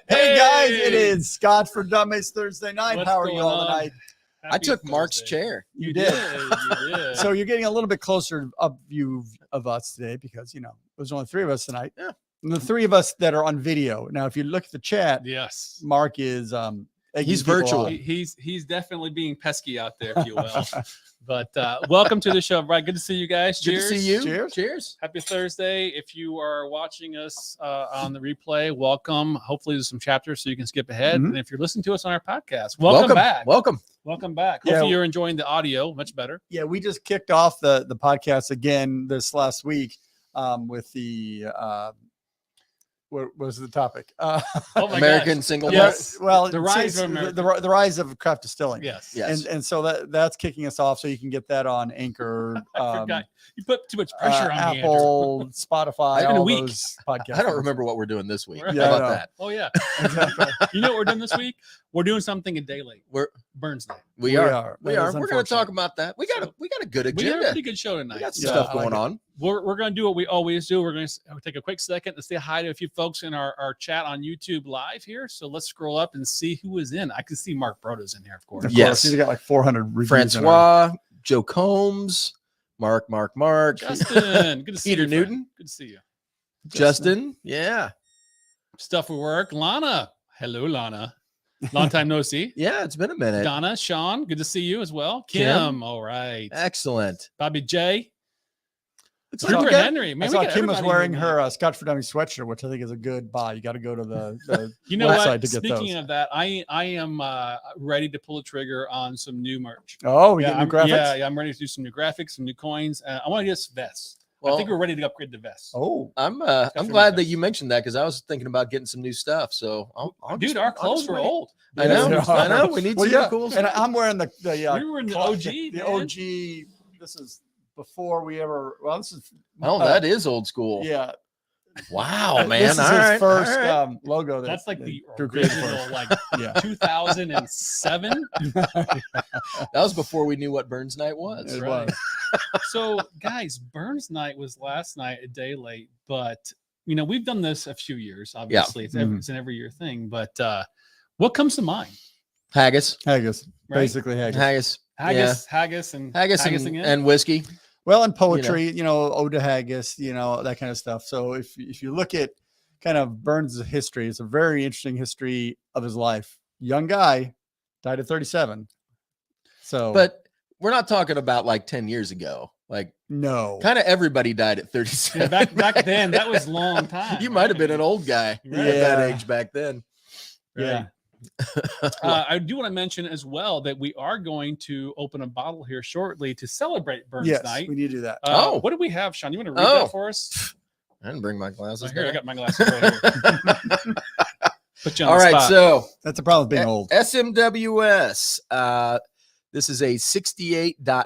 Hey guys, it is Scott for Dunnage Thursday night. How are you all tonight? I took Mark's chair. You did. You did. So you're getting a little bit closer of view of us today because, you know, there's only three of us tonight. Yeah. And the three of us that are on video. Now, if you look at the chat, yes, Mark is he's virtual. He's definitely being pesky out there, if you will. But welcome to the show, everybody. Good to see you guys. Cheers. Good to see you. Cheers. Cheers. Happy Thursday. If you are watching us on the replay, welcome. Hopefully there's some chapters so you can skip ahead. Mhm. And if you're listening to us on our podcast, welcome back. Welcome. Welcome back. Yeah. Hopefully you're enjoying the audio much better. Yeah, we just kicked off the podcast again this last week with the what was the topic? Oh my American gosh. single Yes. Well, The rise of the rise of craft distilling. Yes. Yes. And so that's kicking us off. So you can get that on Anchor, I forgot. You put too much pressure on me, Andrew. Apple, Spotify, In a all week. those podcasts. I don't remember what we're doing this week. Right. How Yeah, I about know. that? Oh yeah. Exactly. You know what we're doing this week? We're doing something a day late. We're Burns Night. we We are. are. We That are. is We're going to talk unfortunate. about that. We got a good We have a agenda. pretty good show We tonight. got some Yeah, stuff I like going it. on. We're going to do what we always do. We're going to take a quick second to say hi to a few folks in our chat on YouTube live here. So let's scroll up and see who is in. I can see Mark Broda's in here, of course. Of Yes. course, he's got like 400 reviews. in our- Francois, Joe Combs, Mark, Justin, good to see Peter you. friend. Newton. Good to see you. Justin. Yeah. Stuff with work. Lana. Hello, Lana. Long time no see. Yeah. It's been a minute. Donna, Sean, good to see you as well. Kim. Kim, all right. Excellent. Bobby J. It's Trooper okay. Henry. I Man, saw we got Kim was everybody wearing in her there. Scotch for Dummies sweatshirt, which I think is a good buy. You got to go to the You know website what? to get Speaking those. of that, I am ready to pull the trigger on some new merch. Oh, we get new I'm, graphics. yeah, I'm ready to do some new graphics, some new coins. I want to get some vests. I Well, think we're ready to upgrade the vests. Oh, I'm Definitely glad that best. you mentioned that because I was thinking about getting some new stuff. So Dude, our clothes were old. I know. Yeah. I know. We need well, some yeah. cool And stuff. I'm wearing the We were in the classic- OG, the man. OG. This is before we ever. Well, this is. Oh, that is old school. Yeah. Wow, man. This is All his right, first all right. logo. That's like the Drew created for original, like Yeah. 2007. That was before we knew what Burns Night was. It right. was. So, guys, Burns Night was last night, a day late, but you know we've done this a few years. Obviously, it's an every year thing. But what comes to mind? Haggis. Haggis. Right? Basically haggis. Haggis. Haggis, and Haggis again. and whiskey. Well, in poetry, ode to haggis, that kind of stuff. So if you look at kind of Burns' history, it's a very interesting history of his life. Young guy, died at 37. So, But we're not talking about like 10 years ago. Like no, kind of everybody died at 37. Yeah, back then, that was a long time. You might have been an old guy Right. at that Yeah. age back then. yeah. I do want to mention as well that we are going to open a bottle here shortly to celebrate Burns Yes, Night. we need to do that. What do we have, Sean? You want to read Oh. that for us? I didn't bring my glasses. Here, I down. got my glasses right here. Put you on All the right, spot. so That's the problem with being old. SMWS. This is a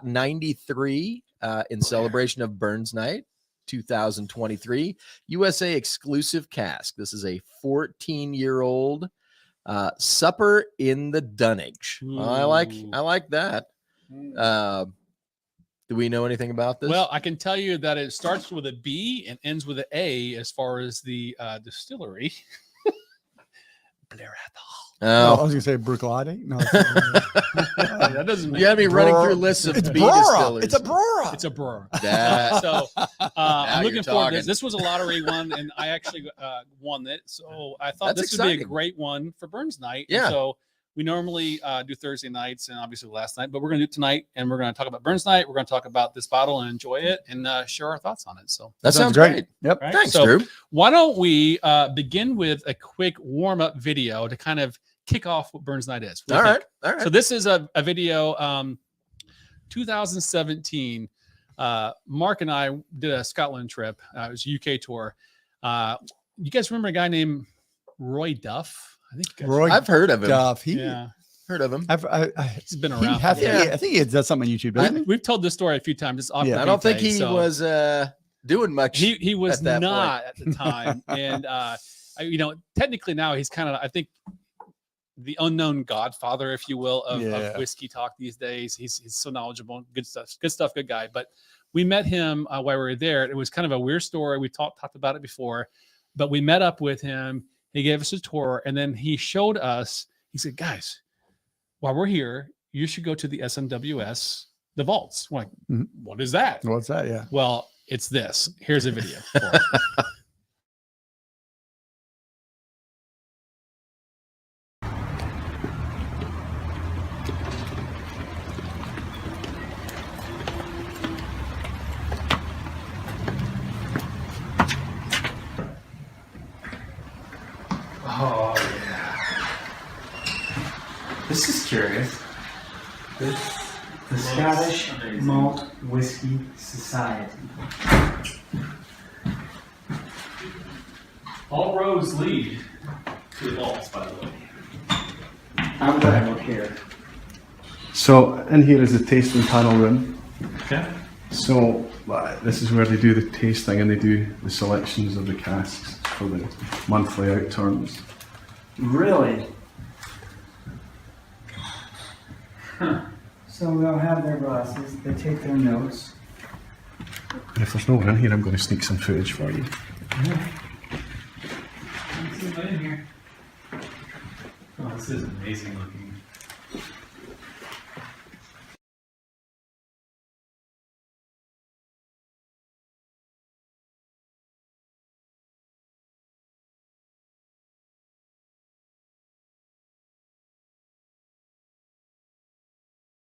68.93 in celebration of Burns Night 2023 USA exclusive cask. This is a 14-year-old supper in the Dunnage. I like that. Do we know anything about this? Well, I can tell you that it starts with a B and ends with an A as far as the distillery. Blair Athol. No, I Oh, was gonna say Bruichladdich. No, That doesn't make you had me running Brora. through lists of it's speed Brora. distillers. It's a Brora. it's a brewer. That- So I'm you're looking forward to talking. this. This was a lottery one, and I actually won it. So I thought That's this would be a exciting. great one for Burns Night. And Yeah. so we normally do Thursday nights and obviously last night, but we're going to do it tonight, and we're going to talk about Burns Night. We're going to talk about this bottle and enjoy it and share our thoughts on it. So that sounds great. Yep. right? Thanks, So Drew. why don't we begin with a quick warm-up video to kind of kick off what Burns Night is. What do All you right. think? All right. So this is a video, 2017. Mark and I did a Scotland trip. It was a UK tour. You guys remember a guy named Roy Duff? I think you guys, Roy I've heard of him. Duff. yeah, Heard of him. he's been He around. has, for a while. I think he does something on YouTube. Doesn't he? We've told this story a few times. It's off Yeah. the I don't think replay, he so- was doing much. He was at that not at the time, and technically now he's kind of, I think, the unknown godfather, if you will, of Yeah. whiskey talk these days. He's so knowledgeable, good stuff, good guy. But we met him while we were there. It was kind of a weird story. We talked about it before, but we met up with him. He gave us a tour, and then he showed us. He said, "Guys, while we're here, you should go to the SMWS, the vaults." We're like, Mhm. what is that? What's that? Yeah. Well, it's this. Here's a video. for it. Oh yeah. This is curious. The Scottish Malt Whiskey Society. All roads lead to the vaults, by the way. I'm gonna look here. So in here is the tasting panel room. Okay. So this is where they do the tasting and they do the selections of the casks for the monthly outturns. Really? So they'll have their glasses, they take their notes. And if there's no one in here, I'm going to sneak some footage for you. Let's see what's in here. Oh, this is amazing looking.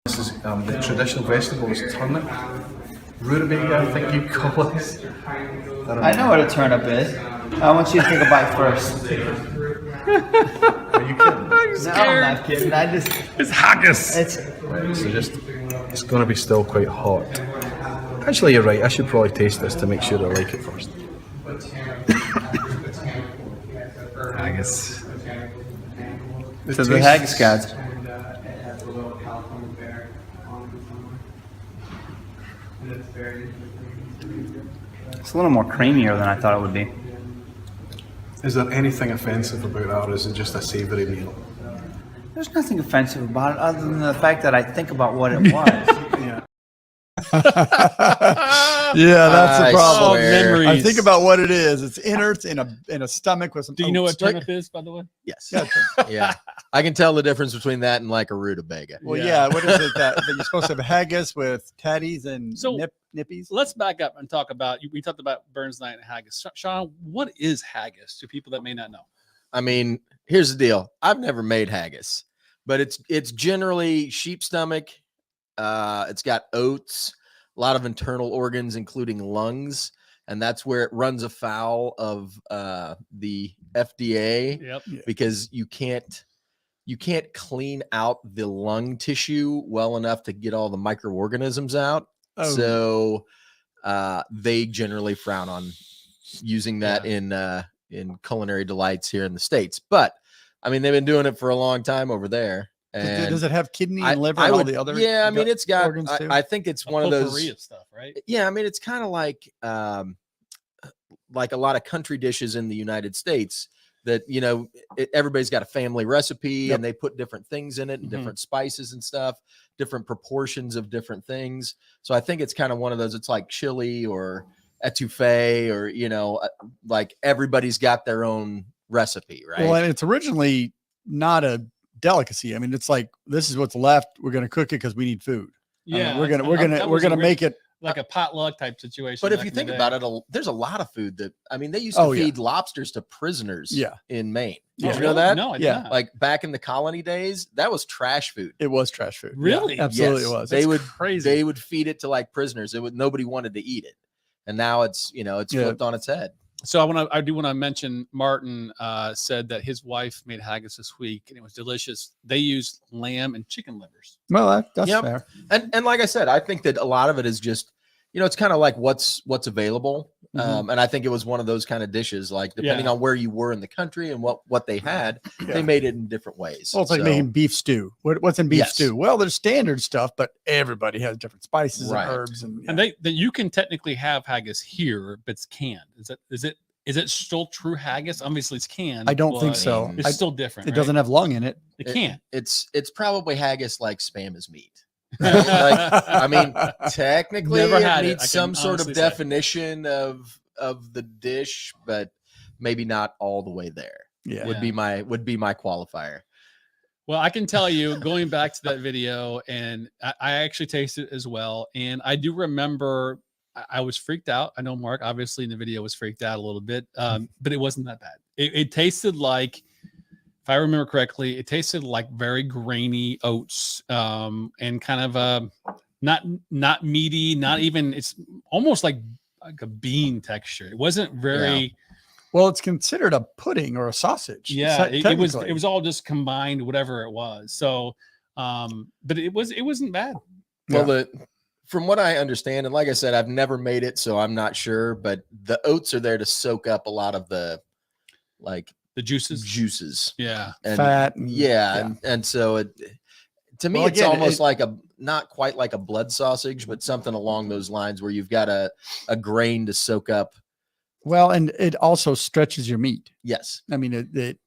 This is the traditional vegetable is turnip. Rutabaga, I think you call it. I know what a turnip is. I want you to take a bite first. Are you kidding? No, I'm not kidding. I just, It's haggis! it's, Right, so it's going to be still quite hot. Actually, you're right. I should probably taste this to make sure I like it first. Haggis. this is the haggis guys. It's a little more creamier than I thought it would be. Is there anything offensive about that, or is it just a savoury meal? There's nothing offensive about it other than the fact that I think about what it was. Yeah, that's I the problem. swear. I think about what it is. It's innards in a stomach with some. Do you know what oats. turnip is, by the way? Yes. Yeah. Yeah. I can tell the difference between that and like a rutabaga. Well, Yeah. yeah. What is it that you're supposed to have haggis with tatties and So- nippies? Let's back up and talk about. We talked about Burns Night and haggis. Sean, what is haggis to people that may not know? I mean, here's the deal. I've never made haggis, but it's generally sheep stomach. It's got oats, a lot of internal organs, including lungs, and that's where it runs afoul of the FDA Yep. because you can't clean out the lung tissue well enough to get all the microorganisms out. Oh. So they generally frown on using that in culinary delights here in the States. But I mean, they've been doing it for a long time over there. And Does it have kidney I- and liver I and all would- the other? yeah, I mean, gut it's got, organs too? I think it's A one of potpourri those. of stuff, right? Yeah, I mean, it's kind of like a lot of country dishes in the United States that, everybody's got a family recipe Yep. and they put different things in it and Mhm. different spices and stuff, different proportions of different things. So I think it's kind of one of those, it's like chili or etouffee or, like everybody's got their own recipe, right? Well, and it's originally not a delicacy. I mean, it's like, this is what's left. We're going to cook it because we need food. I mean, Yeah, we're that was a gonna weird- make it. like a potluck type situation. But if back you in the think day. about it, there's a lot of food that, I mean, they used to Oh, yeah. feed lobsters to prisoners Yeah. in Maine. Yeah. Did you know that? No, I did Yeah. not. Like back in the colony days, that was trash food. It was trash food. Really? Yeah, absolutely, Yes. it was. They That's would crazy. They would feed it to like prisoners. Nobody wanted to eat it, and now it's it's Yeah. flipped on its head. So I do want to mention Martin said that his wife made haggis this week and it was delicious. They used lamb and chicken livers. Well, that's Yep. fair. And like I said, I think that a lot of it is just it's kind of like what's available. Mhm. And I think it was one of those kind of dishes, like depending on where you were in the country and what they had, Yeah. they made it in different ways. Well, it's like So- making beef stew. What's in beef Yes. stew? Well, there's standard stuff, but everybody has different spices Right. and herbs. And, And that you can technically have haggis here, but it's canned. Is it still true haggis? Obviously it's canned. I don't think but so. It's still different. It right? doesn't have lung in it. It can't. It's probably haggis like Spam is meat. Like, I mean, technically Never it had it, needs I some can sort of honestly say. definition of the dish, but maybe not all the way there. Yeah. Would be my qualifier. Well, I can tell you, going back to that video, and I actually tasted it as well. And I do remember I was freaked out. I know Mark, obviously, in the video was freaked out a little bit, but it wasn't that bad. It tasted like, if I remember correctly, it tasted like very grainy oats, and kind of not meaty, not even. It's almost like a bean texture. It wasn't very. Well, it's considered a pudding or a sausage. Yeah, it was. technically. It was all just combined, whatever it was. So, but it wasn't bad. Well, from what I understand, and like I said, I've never made it, so I'm not sure, but the oats are there to soak up a lot of the The juices. juices. Yeah. And Fat. And, and so it to me Well, it's again, almost like not quite like a blood sausage, but something along those lines where you've got a grain to soak up. Well, and it also stretches your meat. Yes. I mean,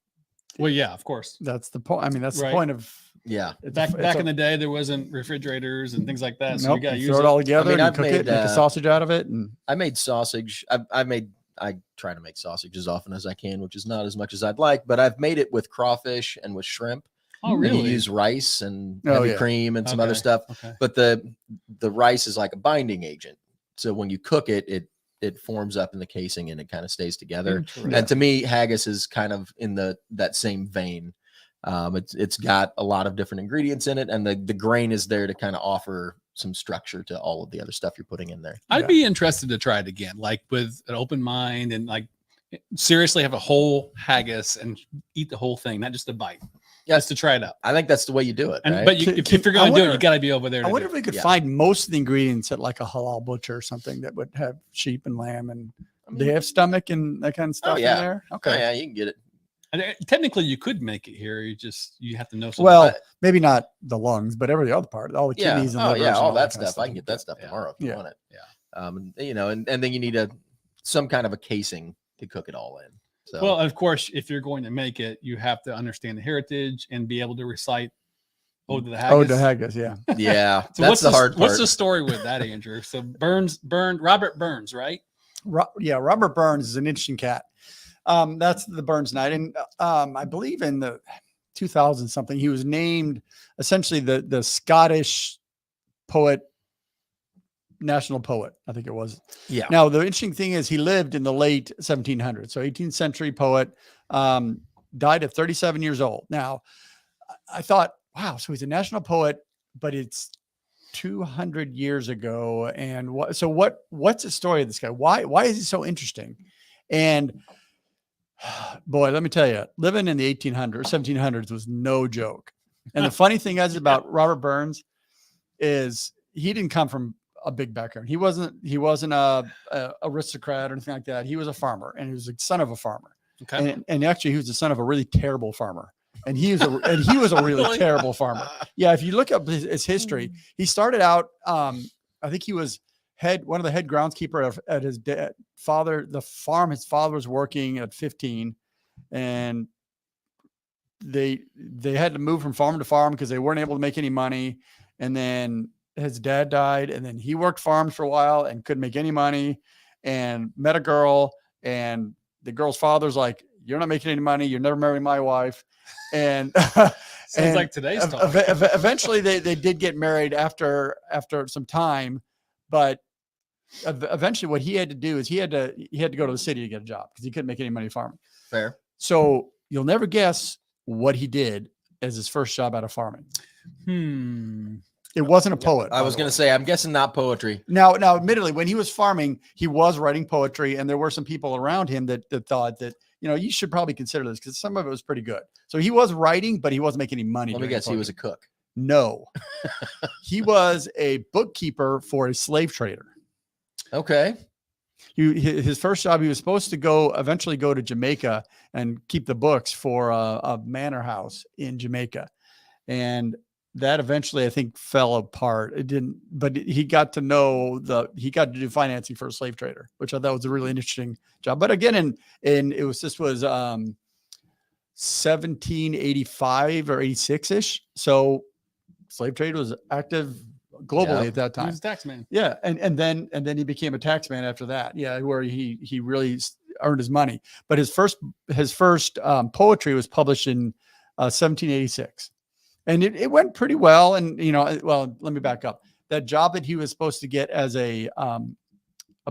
Well, yeah, of course. that's the point. I mean, that's Right. the point of Yeah. Back in the day, there wasn't refrigerators and things like that. So nope, you got to you use throw it all together mean, and I've cook made, it, make a sausage out of it. And I made sausage. I try to make sausage as often as I can, which is not as much as I'd like, but I've made it with crawfish and with shrimp. Oh, And really? you use rice and Oh, heavy yeah. cream and some other Okay, stuff. Okay. But the rice is like a binding agent. So when you cook it, it forms up in the casing and it kind of stays together. Interesting. And to me, haggis is kind of in that same vein. It's got a lot of different ingredients in it, and the grain is there to kind of offer some structure to all of the other stuff you're putting in there. I'd Yeah. be interested to try it again, like with an open mind and like seriously have a whole haggis and eat the whole thing, not just a bite. Yeah. Just to try it out. I think that's the way you do it. And right? but Can- if you're I going to do it, wonder- you got to be over there. I to wonder do if we could Yeah. find most of the ingredients at like a halal butcher or something that would have sheep and lamb and they have stomach and that kind of stuff yeah. in there. Oh, Okay. yeah, you can get it. And technically, you could make it here. You have to know. Something. Well, maybe not the lungs, but every other part, all the Yeah. kidneys and Oh, livers yeah. and All that kind of stuff. I can get that stuff Yeah. tomorrow if you Yeah. want it. Yeah. And then you need some kind of a casing to cook it all in. So, Well, of course, if you're going to make it, you have to understand the heritage and be able to recite Ode to the Haggis. Oh, the haggis, yeah. yeah, So that's the hard part. What's the story with that, Andrew? So Robert Burns, right? Robert Burns is an interesting cat. That's the Burns night. And I believe in the 2000 something, he was named essentially the Scottish poet, national poet, I think it was. Yeah. Now, the interesting thing is he lived in the late 1700s. So 18th century poet, died at 37 years old. Now, I thought, wow, so he's a national poet, but it's 200 years ago. And what's the story of this guy? Why is he so interesting? And boy, let me tell you, living in the 1800s, 1700s was no joke. And the funny thing is about Robert Burns is he didn't come from a big background. He wasn't a aristocrat or anything like that. He was a farmer, and he was the son of a farmer. Okay. And actually he was the son of a really terrible farmer. And he was a really terrible farmer. Yeah. If you look up his history, he started out, I think he was one of the head groundskeeper at his the farm his father was working at 15, and they had to move from farm to farm because they weren't able to make any money. And then his dad died, and then he worked farms for a while and couldn't make any money, and met a girl, and the girl's father's like, "You're not making any money. You're never marrying my wife." And Sounds like today's talk. Eventually they did get married after some time, but eventually what he had to do is he had to go to the city to get a job because he couldn't make any money farming. Fair. So you'll never guess what he did as his first job out of farming. It wasn't a poet. I was going to say, I'm guessing not poetry. Now, admittedly, when he was farming, he was writing poetry, and there were some people around him that thought that, you should probably consider this because some of it was pretty good. So he was writing, but he wasn't making any money. Let me guess, he was a cook. No, he was a bookkeeper for a slave trader. Okay. His first job, he was supposed to eventually go to Jamaica and keep the books for a manor house in Jamaica. And that eventually, I think, fell apart. It didn't, but he got to do financing for a slave trader, which I thought was a really interesting job. But again, this was 1785 or 86-ish. So slave trade was active globally at that time. He was a tax man. Yeah. And then he became a tax man after that. Yeah. Where he really earned his money. But his first poetry was published in 1786. And it went pretty well. And, let me back up. That job that he was supposed to get as a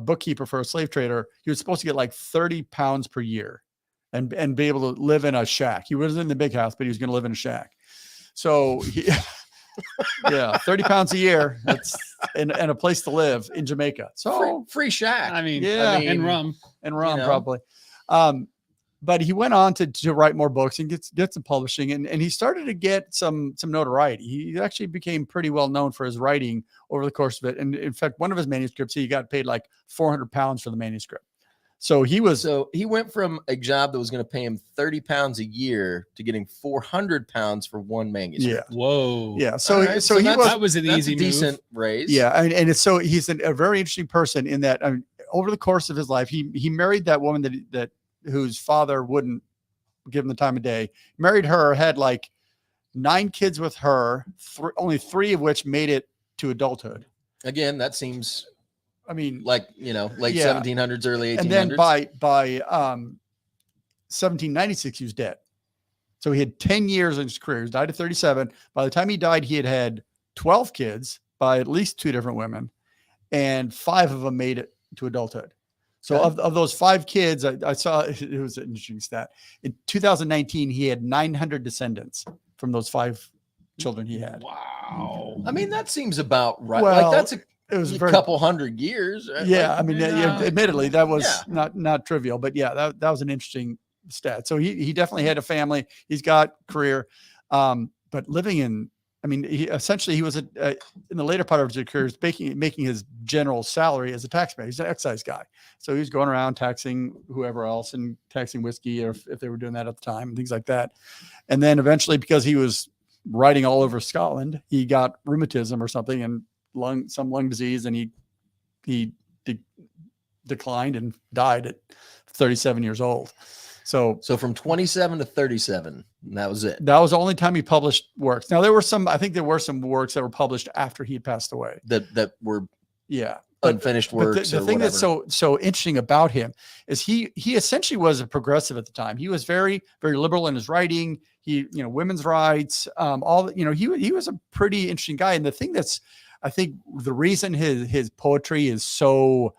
bookkeeper for a slave trader, he was supposed to get like 30 pounds per year and be able to live in a shack. He wasn't in the big house, but he was going to live in a shack. So, 30 pounds a year. That's and a place to live in Jamaica. So free shack. I mean, and rum probably. But he went on to write more books and get some publishing, and he started to get some notoriety. He actually became pretty well known for his writing over the course of it. And in fact, one of his manuscripts, he got paid like 400 pounds for the manuscript. So he went from a job that was going to pay him 30 pounds a year to getting 400 pounds for one manuscript. Yeah. Whoa. Yeah. That was an easy decent raise. Yeah. And it's he's a very interesting person in that over the course of his life, he married that woman that whose father wouldn't give him the time of day, married her, had like 9 kids with her, only 3 of which made it to adulthood. Again, that seems, late 1700s, early 1800s. And then by 1796, he was dead. So he had 10 years in his career. He died at 37. By the time he died, he had 12 kids by at least 2 different women, and 5 of them made it to adulthood. So of those 5 kids, I saw, it was an interesting stat. In 2019, he had 900 descendants from those 5 children he had. Wow. That seems about right. Well, that's it was a couple hundred years. Right? Yeah. Admittedly, that was not trivial, but yeah, that was an interesting stat. So he definitely had a family. He's got career, but living in, he was in the later part of his career, making his general salary as a taxman. He's an excise guy. So he was going around taxing whoever else and taxing whiskey, or if they were doing that at the time and things like that. And then eventually, because he was riding all over Scotland, he got rheumatism or something and some lung disease, and he declined and died at 37 years old. So from 27 to 37, that was it. That was the only time he published works. Now I think there were some works that were published after he had passed away. That were but unfinished works. The thing that's so interesting about him is he essentially was a progressive at the time. He was very, very liberal in his writing. He, women's rights, he was a pretty interesting guy. And the thing that's, I think the reason his poetry is so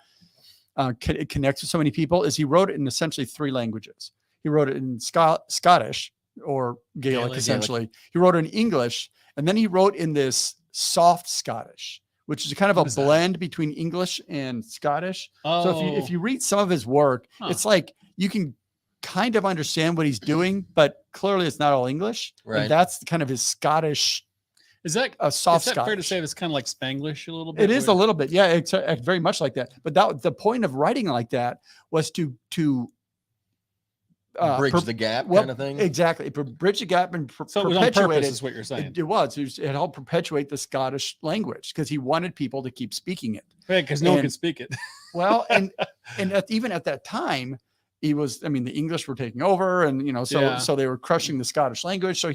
it connects with so many people is he wrote it in essentially 3 languages. He wrote it in Scottish or Gaelic, essentially. He wrote it in English, and then he wrote in this soft Scottish, which is kind of a blend between English and Scottish. Oh. So if you read some of his work, it's like you can kind of understand what he's doing, but clearly it's not all English. Right. And that's kind of his Scottish. Is that a soft Scottish? Scottish? Fair to say it's kind of like Spanglish a little bit? It is a little bit. Yeah, it's very much like that. But the point of writing like that was to bridge the gap kind of thing. Exactly. Bridge the gap and so it was on purpose, is what you're saying. It helped perpetuate the Scottish language because he wanted people to keep speaking it. Right, because no one could speak it. Well, and even at that time, he was. The English were taking over, and so they were crushing the Scottish language. So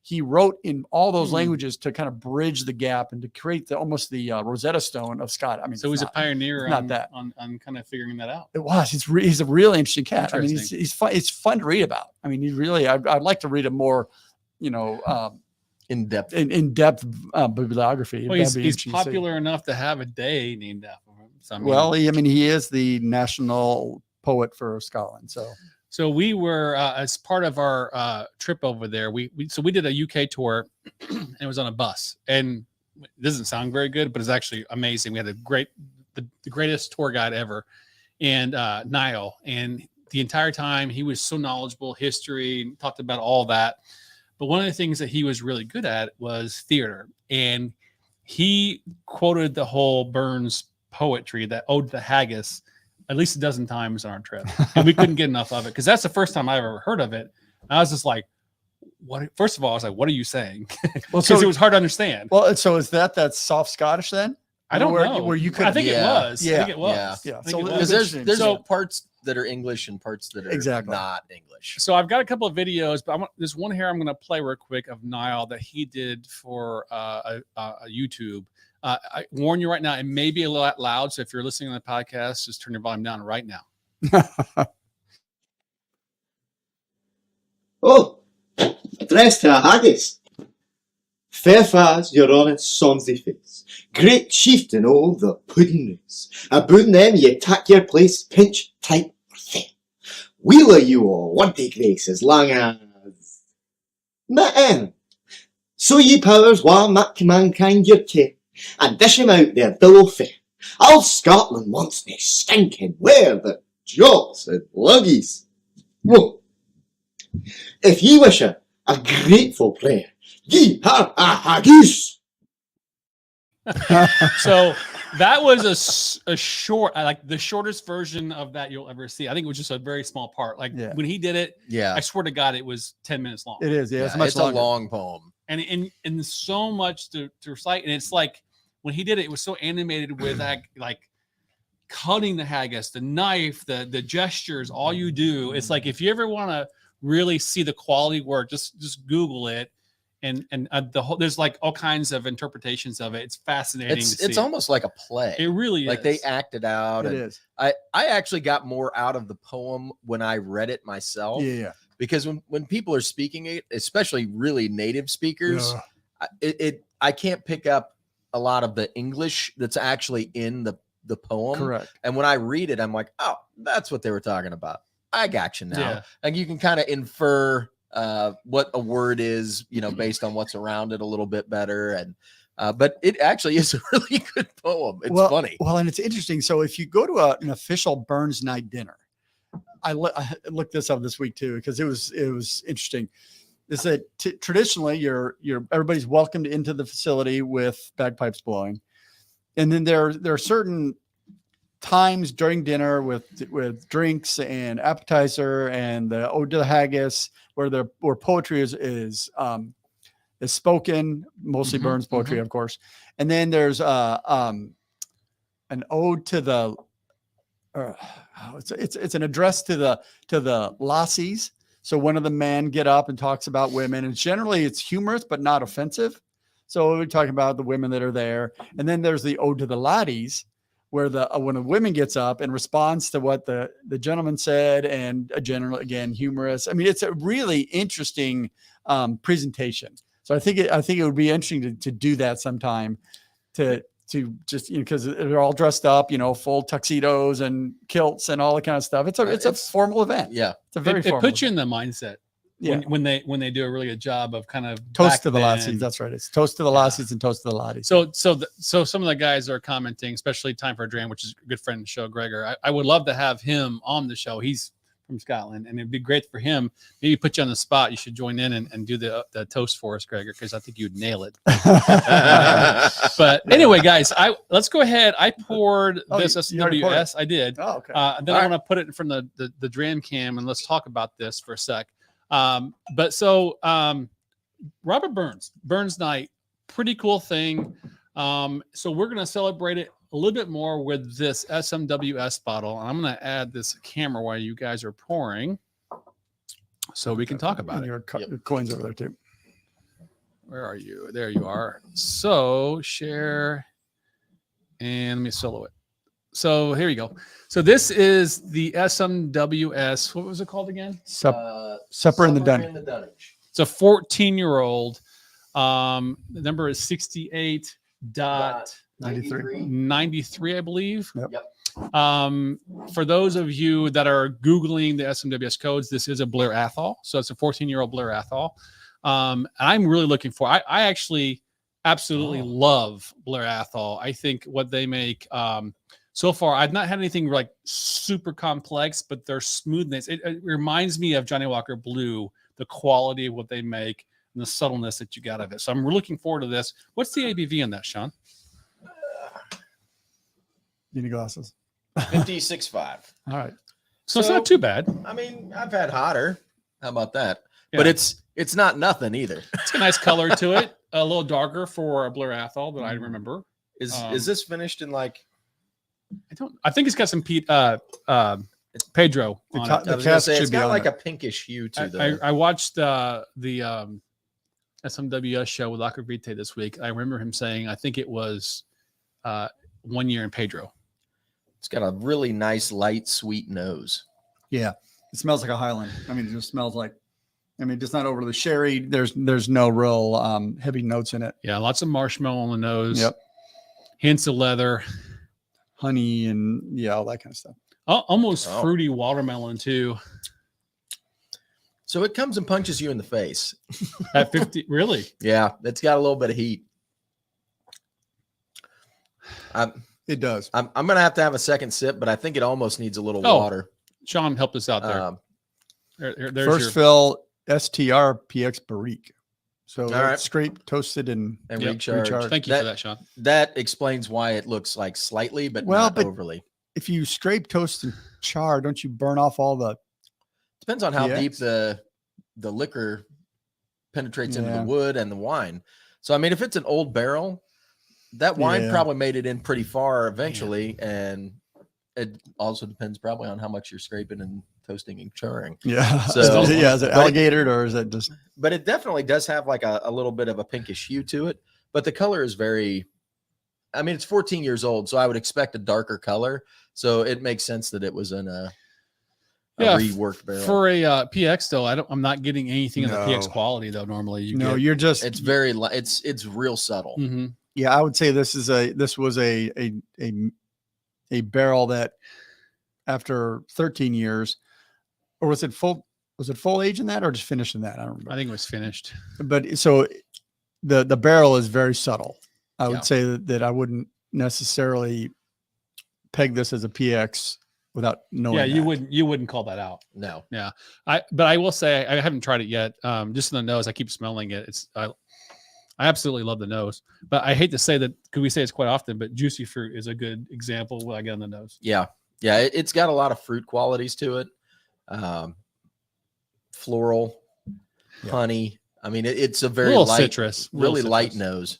he wrote in all those languages to kind of bridge the gap and to create almost the Rosetta Stone of Scott. I mean, So he's a pioneer not that. on kind of figuring that out. It was. He's a really interesting cat. I mean, Interesting. he's fun. It's fun to read about. I mean, I'd like to read a more, In depth. in depth bibliography. Well, That'd be he's interesting to see. popular enough to have a day named after him. So, I mean, Well, he is the national poet for Scotland. So we were as part of our trip over there. We did a UK tour, and it was on a bus. And it doesn't sound very good, but it's actually amazing. We had the greatest tour guide ever, and Niall. And the entire time he was so knowledgeable, history, talked about all that. But one of the things that he was really good at was theater, and he quoted the whole Burns poetry, that Ode to the Haggis, at least a dozen times on our trip, and we couldn't get enough of it because that's the first time I ever heard of it. I was just like, "What?" First of all, I was like, "What are you saying?" Well, Because it was hard to understand. Well, so is that soft Scottish then? I don't know. Where you could. I think it was. Yeah. I think it was. Yeah. I think So it was. Because Interesting. there's So- parts that are English and parts that are Exactly. not English. So I've got a couple of videos, but there's one here I'm going to play real quick of Niall that he did for a YouTube. I warn you right now, it may be a lot loud. So if you're listening on the podcast, just turn your volume down right now. Oh, addressed to a haggis. Fair fa's your honest sonsy face, great chieftain o' the pudding race. Aboon them ye tak your place, pinch, tight, or thin. Wheeler you all want to grace as long as ma So ye powers wa mak to mankind your care, and dish him out their billow fair. All Scotland wants me stinking where the jocks and luggies. Whoa. If ye wish a grateful prayer, ye have a haggis. So that was a short, like the shortest version of that you'll ever see. I think it was just a very small part. Like when he did it, Yeah. I swear to God, it was 10 minutes long. It is. Yeah. It's Yeah, much it's longer. a long poem. And so much to recite. And it's like when he did it, it was so animated with like cutting the haggis, the knife, the gestures, all you do. It's like if you ever want to really see the quality work, just Google it. And the whole, there's like all kinds of interpretations of it. It's fascinating. It's almost like a play. It really like is. they acted out. It and is. I actually got more out of the poem when I read it myself. Yeah. Because when people are speaking it, especially really native speakers, I can't pick up a lot of the English that's actually in the poem. Correct. And when I read it, I'm like, oh, that's what they were talking about. I got you now. Yeah. Like you can kind of infer what a word is, based on what's around it a little bit better. And but it actually is a really good poem. It's funny. Well, and it's interesting. So if you go to an official Burns night dinner, I looked this up this week too because it was interesting. Is that traditionally everybody's welcomed into the facility with bagpipes blowing, and then there are certain times during dinner with drinks and appetizer and the ode to the haggis where poetry is spoken, mostly Burns poetry, of course. And then there's an ode to the it's an address to the lassies. So one of the men get up and talks about women, and generally it's humorous but not offensive. So we're talking about the women that are there. And then there's the ode to the laddies, where when a woman gets up and responds to what the gentleman said, and a general, again, humorous. I mean, it's a really interesting presentation. So I think it would be interesting to do that sometime, to just because they're all dressed up, full tuxedos and kilts and all that kind of stuff. It's a formal event. Yeah, it's a very it formal puts you event. in the mindset. Yeah. When they do a really good job of kind of Toast to the back lassies. then. That's right. It's toast to the lassies and toast to the laddies. So some of the guys are commenting, especially Time for a Dram, which is a good friend of the show, Gregor. I would love to have him on the show. He's from Scotland, and it'd be great for him. Maybe put you on the spot. You should join in and do the toast for us, Gregor, because I think you'd nail it. But anyway, guys, let's go ahead. I poured this you already poured SMWS. I did. Oh, okay. Then I want to put it in front of the dram cam, and let's talk about this for a sec. Robert Burns night, pretty cool thing. So we're going to celebrate it a little bit more with this SMWS bottle. And I'm going to add this camera while you guys are pouring so we can talk about and it. your coins over there too. Where are you? There you are. So share and let me solo it. So here you go. So this is the SMWS. What was it called again? Supper in the Dunnage. It's a 14-year-old. The number is 68.93, I believe. Yep. For those of you that are Googling the SMWS codes, this is a Blair Athol. So it's a 14-year-old Blair Athol. I'm really looking for, I actually absolutely love Blair Athol. I think what they make, so far, I've not had anything like super complex, but their smoothness, it reminds me of Johnny Walker Blue, the quality of what they make and the subtleness that you got of it. So I'm looking forward to this. What's the ABV on that, Sean? You need glasses. 56.5. All right. So it's not too bad. I mean, I've had hotter. How about that? Yeah. But it's not nothing either. It's got a nice color to it. A little darker for a Blair Athol that I remember. Is this finished in like? I think it's got some Pedro on it. I was gonna cask say should it's be got on like it. a pinkish hue to the. I watched the SMWS show with Acavite this week. I remember him saying, I think it was 1 year in Pedro. It's got a really nice light sweet nose. Yeah. It smells like a Highland. I mean, it just smells like, just not overly sherry. There's no real heavy notes in it. Yeah, lots of marshmallow on the nose. Yep. Hints of leather. Honey and all that kind of stuff. Almost fruity watermelon too. So it comes and punches you in the face. At 50, really? Yeah, it's got a little bit of heat. It does. I'm gonna have to have a second sip, but I think it almost needs a little water. Sean helped us out there. There's First fill STR PX Barrique. So right. scraped, toasted, and recharged. Thank you for that, Sean. That explains why it looks like slightly, but not overly. If you scrape, toast, and char, don't you burn off all the? Depends on how PX? deep the liquor penetrates into the wood and the wine. So I mean, if it's an old barrel, that wine probably made it in pretty far eventually, and it also depends probably on how much you're scraping and toasting and charring. Yeah. So is it alligator or is it just? But it definitely does have like a little bit of a pinkish hue to it. But the color is very. I mean, it's 14 years old, so I would expect a darker color. So it makes sense that it was in a reworked barrel. For a PX though, I'm not getting anything in the PX quality though. Normally, you're just. It's very. It's real subtle. Mm-hmm. Yeah, I would say this was a barrel that after 13 years, or was it full age in that or just finished in that? I don't remember. I think it was finished. But so the barrel is very subtle. I would say that I wouldn't necessarily peg this as a PX without knowing. Yeah, you wouldn't call that out. No. Yeah. But I will say I haven't tried it yet. Just in the nose, I keep smelling it. I absolutely love the nose, but I hate to say that because we say it's quite often, but juicy fruit is a good example of what I get on the nose. Yeah. Yeah. It's got a lot of fruit qualities to it. Floral, honey. I mean, it's a very light, citrus, really light nose.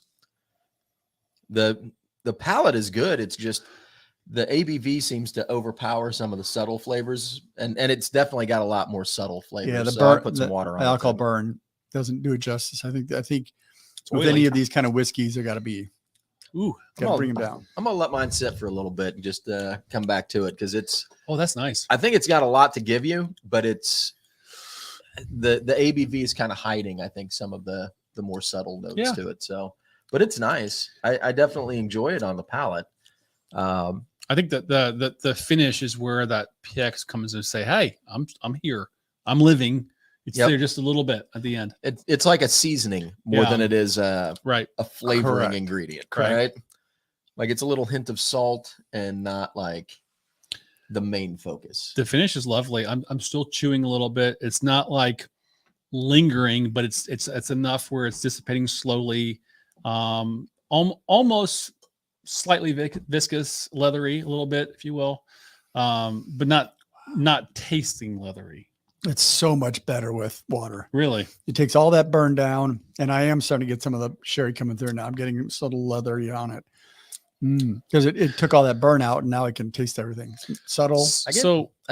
The palate is good. It's just the ABV seems to overpower some of the subtle flavors, and it's definitely got a lot more subtle flavors. Yeah, the so burn, I'll put some water on the alcohol it. burn doesn't do it justice. I think with oily. any of these kind of whiskeys, they got to be. Ooh, got to bring them down. I'm gonna let mine sit for a little bit and just come back to it because it's. Oh, that's nice. I think it's got a lot to give you, but it's the ABV is kind of hiding. I think some of the more subtle notes to it. So, but it's nice. I definitely enjoy it on the palate. I think that the finish is where that PX comes and say, "Hey, I'm here. I'm living." It's there just a little bit at the end. It's like a seasoning more than it is a flavoring ingredient, right? Like it's a little hint of salt and not like the main focus. The finish is lovely. I'm still chewing a little bit. It's not like lingering, but it's enough where it's dissipating slowly. Almost slightly viscous, leathery, a little bit, if you will, but not tasting leathery. It's so much better with water. Really, it takes all that burn down, and I am starting to get some of the sherry coming through now. I'm getting subtle leathery on it because it took all that burn out, and now I can taste everything. Subtle. I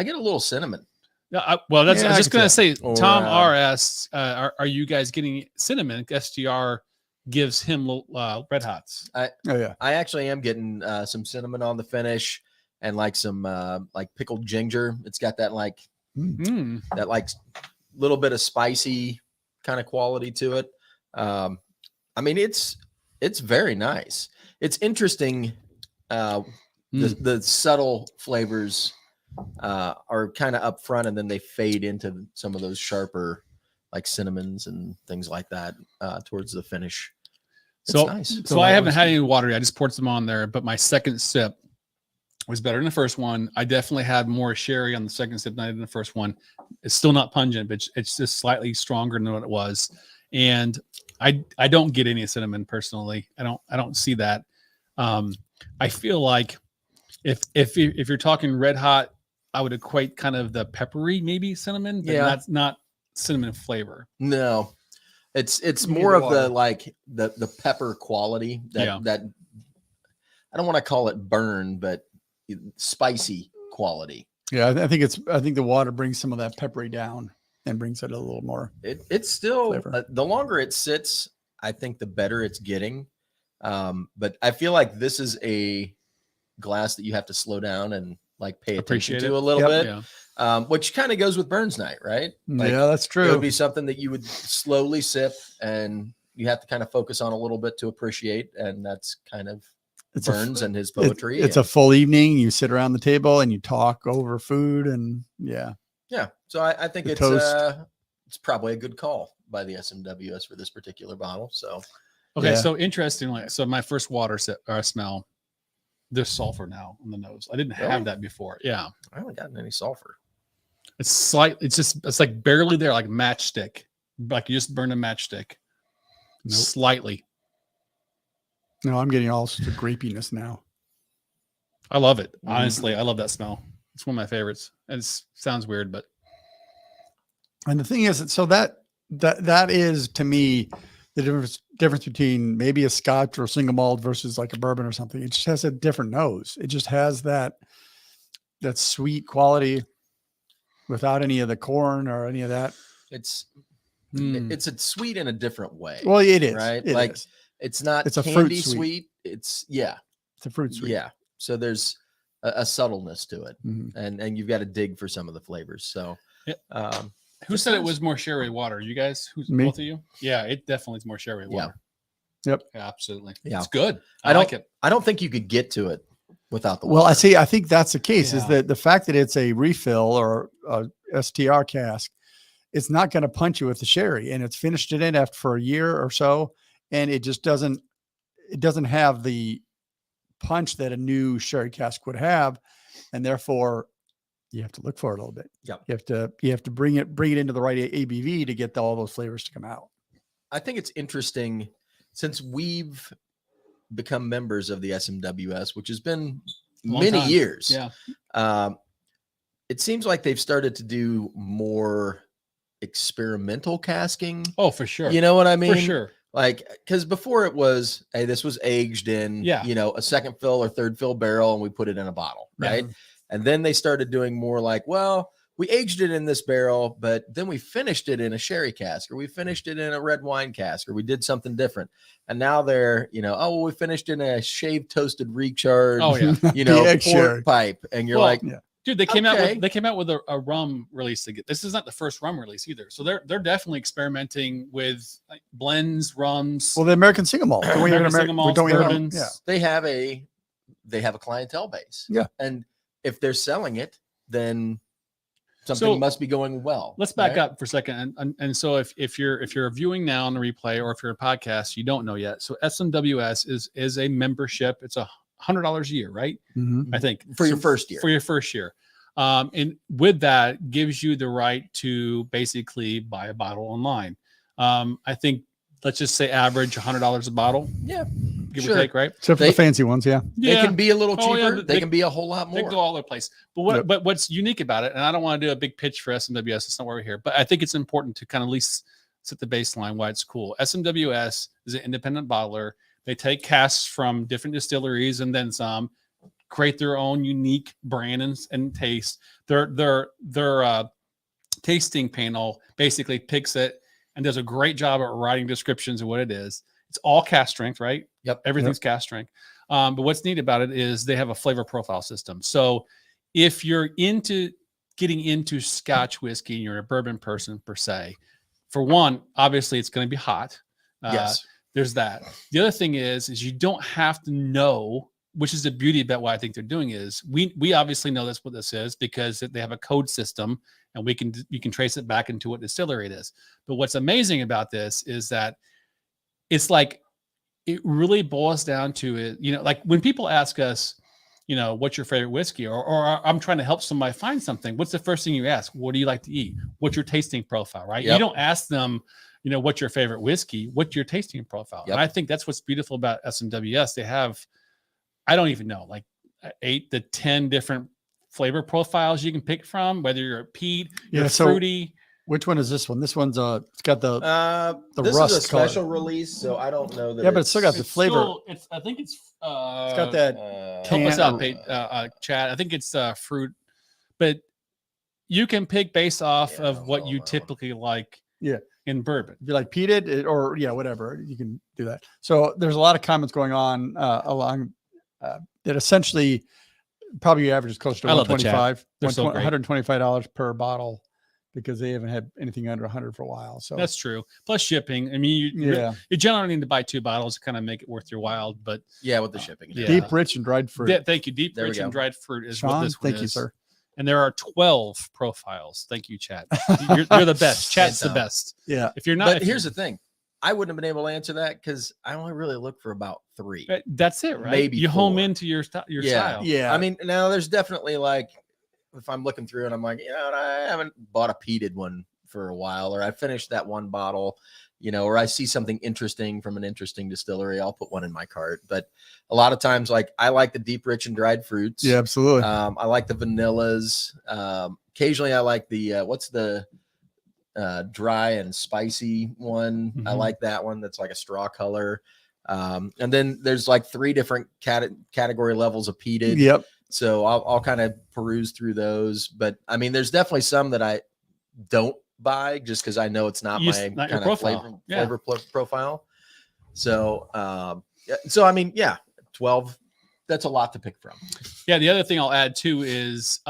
get a little cinnamon. I was just going to say, Or, Tom R asks, are you guys getting cinnamon? STR gives him red hots. Oh yeah. I actually am getting some cinnamon on the finish and like some like pickled ginger. It's got that like little bit of spicy kind of quality to it. I mean, it's very nice. It's interesting. The subtle flavors are kind of up front, and then they fade into some of those sharper, like cinnamons and things like that towards the finish. It's So nice. So I haven't had any water yet. I just poured some on there, but my second sip was better than the first one. I definitely had more sherry on the second sip than I did in the first one. It's still not pungent, but it's just slightly stronger than what it was. And I don't get any cinnamon personally. I don't see that. I feel like if you're talking red hot, I would equate kind of the peppery maybe cinnamon, but that's not cinnamon flavor. No, it's You need more the of the water. like the pepper quality that I don't want to call it burn, but spicy quality. Yeah, I think the water brings some of that peppery down and brings it a little more. It's still Flavor. the longer it sits, I think the better it's getting. But I feel like this is a glass that you have to slow down and like pay attention Appreciate to it. a little bit, Yeah. which kind of goes with Burns Night, right? Like, Yeah, that's it true. would be something that you would slowly sip and you have to kind of focus on a little bit to appreciate. And that's kind of It's Burns and his poetry. It's a full evening. You sit around the table and you talk over food, and yeah. So I think The it's toast. it's probably a good call by the SMWS for this particular bottle. So Okay, Yeah. so interestingly, so my first water smell, there's sulfur now on the nose. I didn't Really? have that before. Yeah, I haven't gotten any sulfur. it's slight. It's like barely there, like matchstick, like you just burned a matchstick. Nope. Slightly. No, I'm getting all sorts of grapiness now. I love it. Honestly, I love that smell. It's one of my favorites. And it sounds weird, but And the thing is, so that is to me the difference between maybe a Scotch or a single malt versus like a bourbon or something. It just has a different nose. It just has that sweet quality without any of the corn or any of that. It's Mm. it's a sweet in a different way. Well, it is right? It Like is. it's not It's a fruit candy sweet. sweet. It's It's a fruit sweet. yeah. So there's a subtleness to it, Mhm. and you've got to dig for some of the flavors. So Yeah. Who said it was more sherry water? You guys? Who's Me. both of you? Yeah, it definitely is more sherry Yeah. water. Yep. Yeah, absolutely. Yeah. It's good. I I don't- like it. I don't think you could get to it without the Well, water. I think that's the case is Yeah. that the fact that it's a refill or a STR cask, it's not going to punch you with the sherry, and it's finished it in after for a year or so. And it just doesn't have the punch that a new sherry cask would have. And therefore you have to look for it a little bit. Yep. You have to bring it into the right ABV to get all those flavors to come out. I think it's interesting since we've become members of the SMWS, which has been Long many time. years. Yeah. It seems like they've started to do more experimental casking. Oh, for sure. You know what I mean? For sure. Like, because before it was, hey, this was aged in, Yeah. a second fill or third fill barrel, and we put it in a bottle, Yeah. right? And then they started doing more like, well, we aged it in this barrel, but then we finished it in a sherry cask, or we finished it in a red wine cask, or we did something different. And now they're, well, we finished in a shaved toasted recharge, Oh yeah. The egg port sherry. pipe, and you're Well, like, Dude, they came out Okay. with a rum release. This is not the first rum release either. So they're definitely experimenting with like blends, rums. Well, the American single malt. Don't we have an American single malts, don't we have- bourbons. yeah. they have a clientele base. Yeah. And if they're selling it, then something So, must be going well. Let's back right? up for a second. And so if you're viewing now on the replay, or if you're a podcast, you don't know yet. So SMWS is a membership. It's $100 a year, right? Mhm. I think For your So first year. For your first year. And with that gives you the right to basically buy a bottle online. I think let's just say average $100 a bottle. Yeah. Give Sure. or take, right? Except for They- the fancy ones, yeah. They can be a little Oh, cheaper. yeah, they can be a whole lot They more. go all over the place. But Yep. but what's unique about it, and I don't want to do a big pitch for SMWS, it's not why we're here, but I think it's important to kind of at least set the baseline why it's cool. SMWS is an independent bottler. They take casks from different distilleries and then some, create their own unique brand and taste. Their tasting panel basically picks it and does a great job at writing descriptions of what it is. It's all cast strength, right? Yep. Everything's cast strength. But what's neat about it is they have a flavor profile system. So if you're into getting into Scotch whiskey and you're a bourbon person per se, for one, obviously it's going to be hot. Yes. There's that. The other thing is you don't have to know, which is the beauty about what I think they're doing is we obviously know that's what this is because they have a code system and you can trace it back into what distillery it is. But what's amazing about this is that it's like it really boils down to it. You know, like when people ask us, you know, what's your favorite whiskey, or I'm trying to help somebody find something. What's the first thing you ask? What do you like to eat? What's your tasting profile, right? Yep. You don't ask them, you know, what's your favorite whiskey? What's your tasting profile? Yep. And I think that's what's beautiful about SMWS. They have, I don't even know, like 8 to 10 different flavor profiles you can pick from, whether you're a peat, you're fruity. Which one is this one? This one's it's got the this rust is a special color. release, so I don't know that. Yeah, but it's still got the flavor. I think it's It's got that help us tan- out, Chad. I think it's fruit, but you can pick based off of what you typically like. Yeah. In bourbon, if you like peated or whatever, you can do that. So there's a lot of comments going on along that essentially probably your average is closer to I love the chat. $125, They're so great. $125 per bottle because they haven't had anything under 100 for a while. So that's true. Plus shipping. I mean, you generally need to buy 2 bottles to kind of make it worth your while. But yeah, with the shipping, deep, rich, and dried fruit. Yeah, thank you. Deep, rich, and dried fruit is Sean, what this one thank you, is. sir. And there are 12 profiles. Thank you, Chad. You're the best. Chad's the best. Yeah. If you're not, But here's the thing. I wouldn't have been able to answer that because I only really look for about 3. That's it, right? Maybe you home 4. into your style. Yeah. I mean, now there's definitely like, if I'm looking through and I'm like, you know, I haven't bought a peated one for a while, or I finished that one bottle, you know, or I see something interesting from an interesting distillery, I'll put one in my cart. But a lot of times, like I like the deep, rich, and dried fruits. Yeah, absolutely. I like the vanillas. Occasionally, I like the what's the dry and spicy one. I like that one. That's like a straw color. And then there's like 3 different category levels of peated. Yep. So I'll kind of peruse through those. But I mean, there's definitely some that I don't buy just because I know it's not my not your kind of profile. flavor profile. So I mean, yeah, 12. That's a lot to pick from. Yeah. The other thing I'll add too is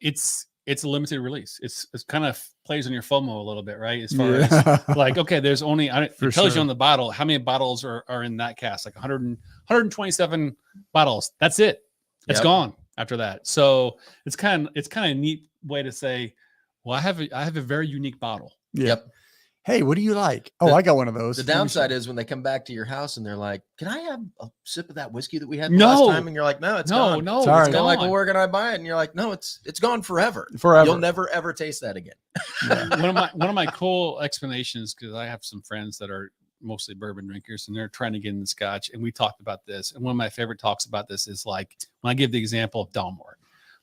it's a limited release. It's kind of plays on your FOMO a little bit, right? As far as like, okay, there's only it tells you on the bottle how many bottles are in that cask, like 127 bottles. That's it. It's gone after that. So it's kind of a neat way to say, well, I have a very unique bottle. Yep. Hey, what do you like? Oh, I got one of those. The downside is when they come back to your house and they're like, "Can I have a sip of that whiskey that we had last time?" And you're like, "No, it's gone." No, sorry. it's They're like, gone. "Well, where can I buy it?" And you're like, "No, it's gone forever. Forever. You'll never ever taste that again." One of my cool explanations, because I have some friends that are mostly bourbon drinkers and they're trying to get into Scotch, and we talked about this. And one of my favorite talks about this is like when I give the example of Dalmore,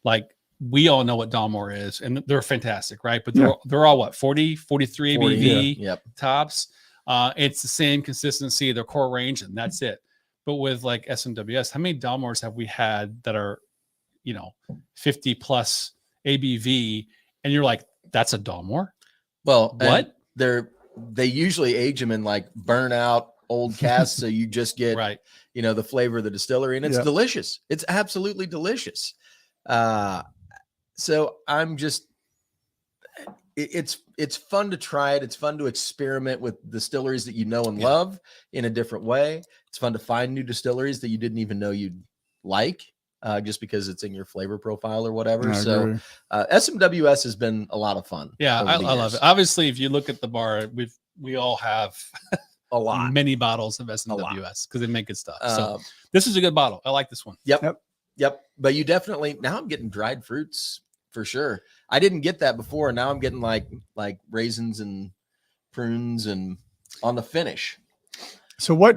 like. We all know what Dalmore is, and they're fantastic, right? But they're all what 40, 43 ABV tops. It's the same consistency, their core range, and that's it. But with like SMWS, how many Dalmores have we had that are, 50 plus ABV, and you're like, that's a Dalmore? Well, what? They usually age them in like burnout old casks, so you just get the flavor of the distillery, and it's delicious. It's absolutely delicious. So I'm just, it's fun to try it. It's fun to experiment with distilleries that you know and love in a different way. It's fun to find new distilleries that you didn't even know you'd like, just because it's in your flavor profile or whatever. So SMWS has been a lot of fun. Yeah, I love it. Obviously, if you look at the bar, we all have a lot, many bottles of SMWS because they make good stuff. So this is a good bottle. I like this one. Yep. But you definitely, now I'm getting dried fruits for sure. I didn't get that before. Now I'm getting like raisins and prunes and on the finish. So what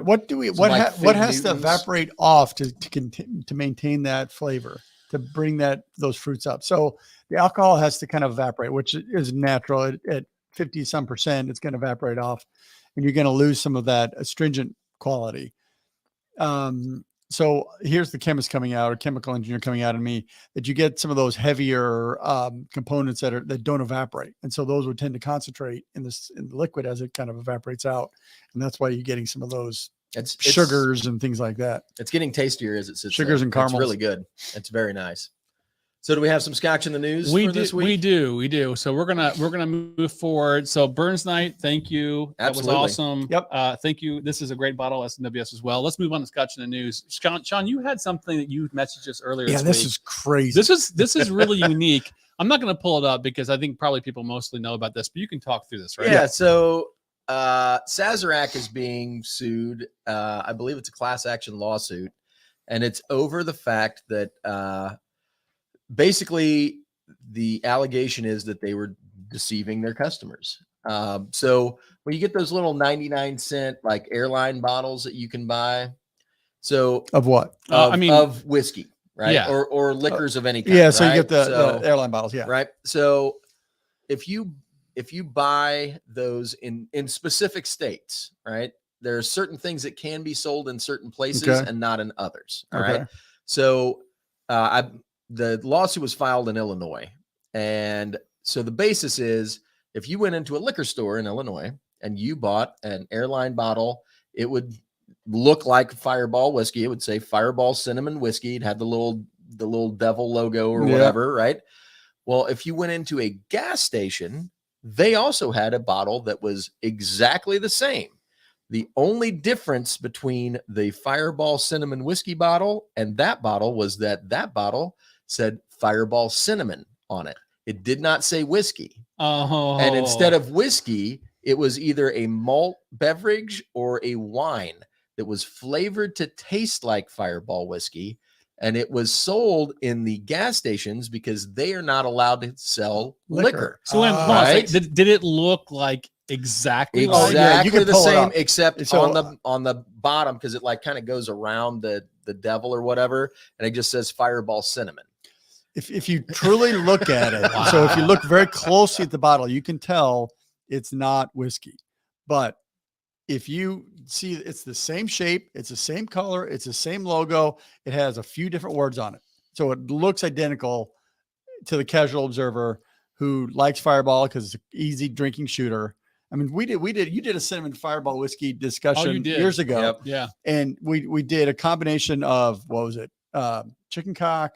has to evaporate off to maintain that flavor, to bring those fruits up? So the alcohol has to kind of evaporate, which is natural at 50 some percent. It's going to evaporate off, and you're going to lose some of that astringent quality. So here's the chemist coming out, or chemical engineer coming out of me, that you get some of those heavier components that don't evaporate, and so those would tend to concentrate in the liquid as it kind of evaporates out, and that's why you're getting some of those It's sugars and things like that. It's getting tastier as it sits. Sugars there. and caramels. It's really good. It's very nice. So do we have some scotch in the news We for this week? we do. So we're gonna move forward. So Burns Night, thank you. Absolutely. That was awesome. Yep. Thank you. This is a great bottle, SMWS as well. Let's move on to scotch in the news. Sean, you had something that you messaged us earlier. Yeah, this is crazy. This is really unique. I'm not going to pull it up because I think probably people mostly know about this, but you can talk through this, right? Yeah. So Sazerac is being sued. I believe it's a class action lawsuit, and it's over the fact that basically the allegation is that they were deceiving their customers. So when you get those little 99-cent like airline bottles that you can buy, so of what? of whiskey, right? Yeah. Or liquors of any kind. Yeah, so right? you get the airline bottles. Yeah, Right. So if you buy those in specific states, right, there are certain things that can be sold in certain places and not in others. All right. So the lawsuit was filed in Illinois. And so the basis is if you went into a liquor store in Illinois and you bought an airline bottle, it would look like Fireball whiskey. It would say Fireball Cinnamon Whiskey. It had the little devil logo or whatever, right? Well, if you went into a gas station, they also had a bottle that was exactly the same. The only difference between the Fireball Cinnamon Whiskey bottle and that bottle was that bottle said Fireball Cinnamon on it. It did not say whiskey. And instead of whiskey, it was either a malt beverage or a wine that was flavored to taste like Fireball whiskey. And it was sold in the gas stations because they are not allowed to sell liquor. So right? did it look like exactly exactly you can the pull it same, up. except So, on the bottom, because it like kind of goes around the devil or whatever, and it just says Fireball Cinnamon. If you truly look at it, so if you look very closely at the bottle, you can tell it's not whiskey. But if you see, it's the same shape, it's the same color, it's the same logo. It has a few different words on it, so it looks identical to the casual observer who likes Fireball because it's an easy drinking shooter. I mean, you did a cinnamon Fireball whiskey discussion years ago. Yep. Yeah. And we did a combination of, what was it? Chicken cock,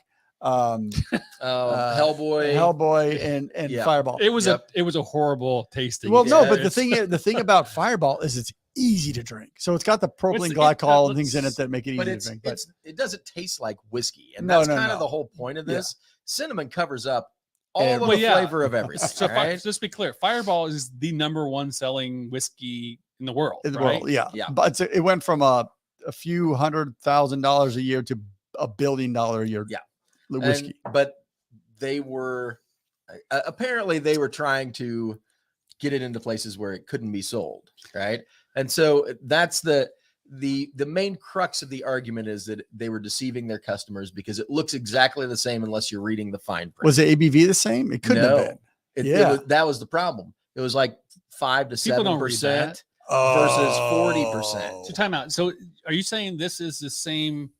Hellboy and Fireball. It was a horrible tasting. Well, no, but the thing about Fireball is it's easy to drink. So it's got the propylene glycol and things in it that make it easy to drink. But it doesn't taste like whiskey. And that's kind of the whole point of this. Cinnamon covers up all of the flavor of everything. So just be clear, Fireball is the #1 selling whiskey in the world. In the world, yeah. But it went from a few $100,000 a year to $1 billion a year. Yeah. Whiskey. But they were apparently they were trying to get it into places where it couldn't be sold, right? And so that's the main crux of the argument, is that they were deceiving their customers because it looks exactly the same unless you're reading the fine print. Was the ABV the same? It couldn't have been. That was the problem. It was like 5 to 7% versus 40%. So time out. So are you saying this is the same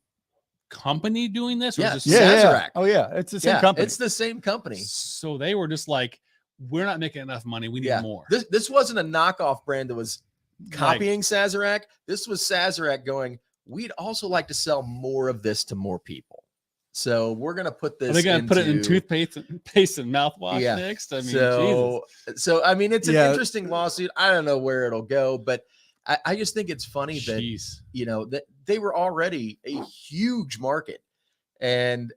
company doing this? Or Yes. is this Sazerac. Oh yeah, it's the same company. It's the same company. So they were just like, we're not making enough money. We need more. This wasn't a knockoff brand that was copying Sazerac. This was Sazerac going, we'd also like to sell more of this to more people. So we're going to put this. Are they going to put it in toothpaste and mouthwash next? I mean, so I mean, it's an interesting lawsuit. I don't know where it'll go, but I just think it's funny that, that they were already a huge market, and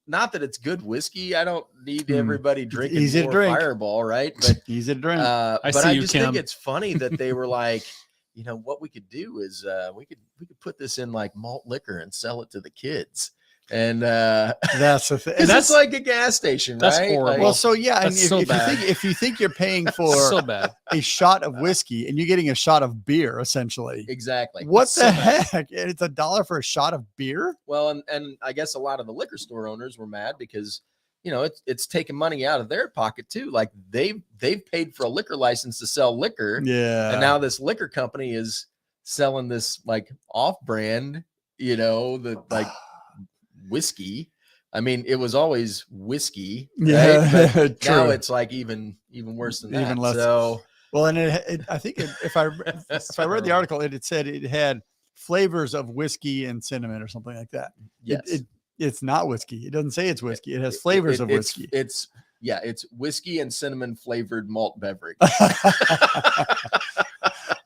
not that it's good whiskey. I don't need everybody drinking easy more to drink. Fireball, right? But easy to drink. But I just think it's funny that they were like, what we could do is we could put this in like malt liquor and sell it to the kids. And that's the thing. That's like a gas station, that's right? horrible. Like, well, so yeah, and bad. if you think you're paying for so bad. a shot of whiskey and you're getting a shot of beer, essentially, exactly. What the heck? It's $1 for a shot of beer. Well, and I guess a lot of the liquor store owners were mad because it's taking money out of their pocket too. Like they've paid for a liquor license to sell liquor, yeah, and now this liquor company is selling this like off-brand, you know, the like whiskey. I mean, it was always whiskey, right? Yeah, But now true. it's like even worse than that. Even less. So Well, and I think if I read the article, it said it had flavors of whiskey and cinnamon or something like that. yes, It's not whiskey. It doesn't say it's whiskey. It has flavors of whiskey. It's whiskey and cinnamon flavored malt beverage.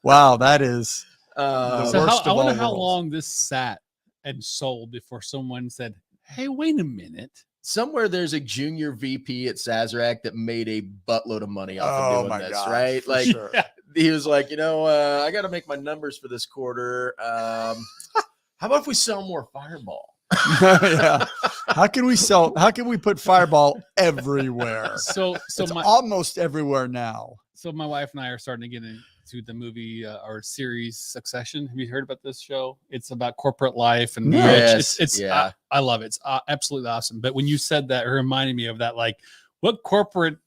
Wow, that is Uh, So worst I of wonder all how worlds. long this sat and sold before someone said, "Hey, wait a minute." somewhere there's a junior VP at Sazerac that made a buttload of money off Oh of doing my this, gosh, right? for Like sure. he was like, I got to make my numbers for this quarter. How about if we sell more Fireball? Yeah. How can we put Fireball everywhere? So It's my almost everywhere now. so my wife and I are starting to get into the movie or series Succession. Have you heard about this show? It's about corporate life and Yes, it's yeah. I love it. It's absolutely awesome. But when you said that, it reminded me of that. Like, what corporate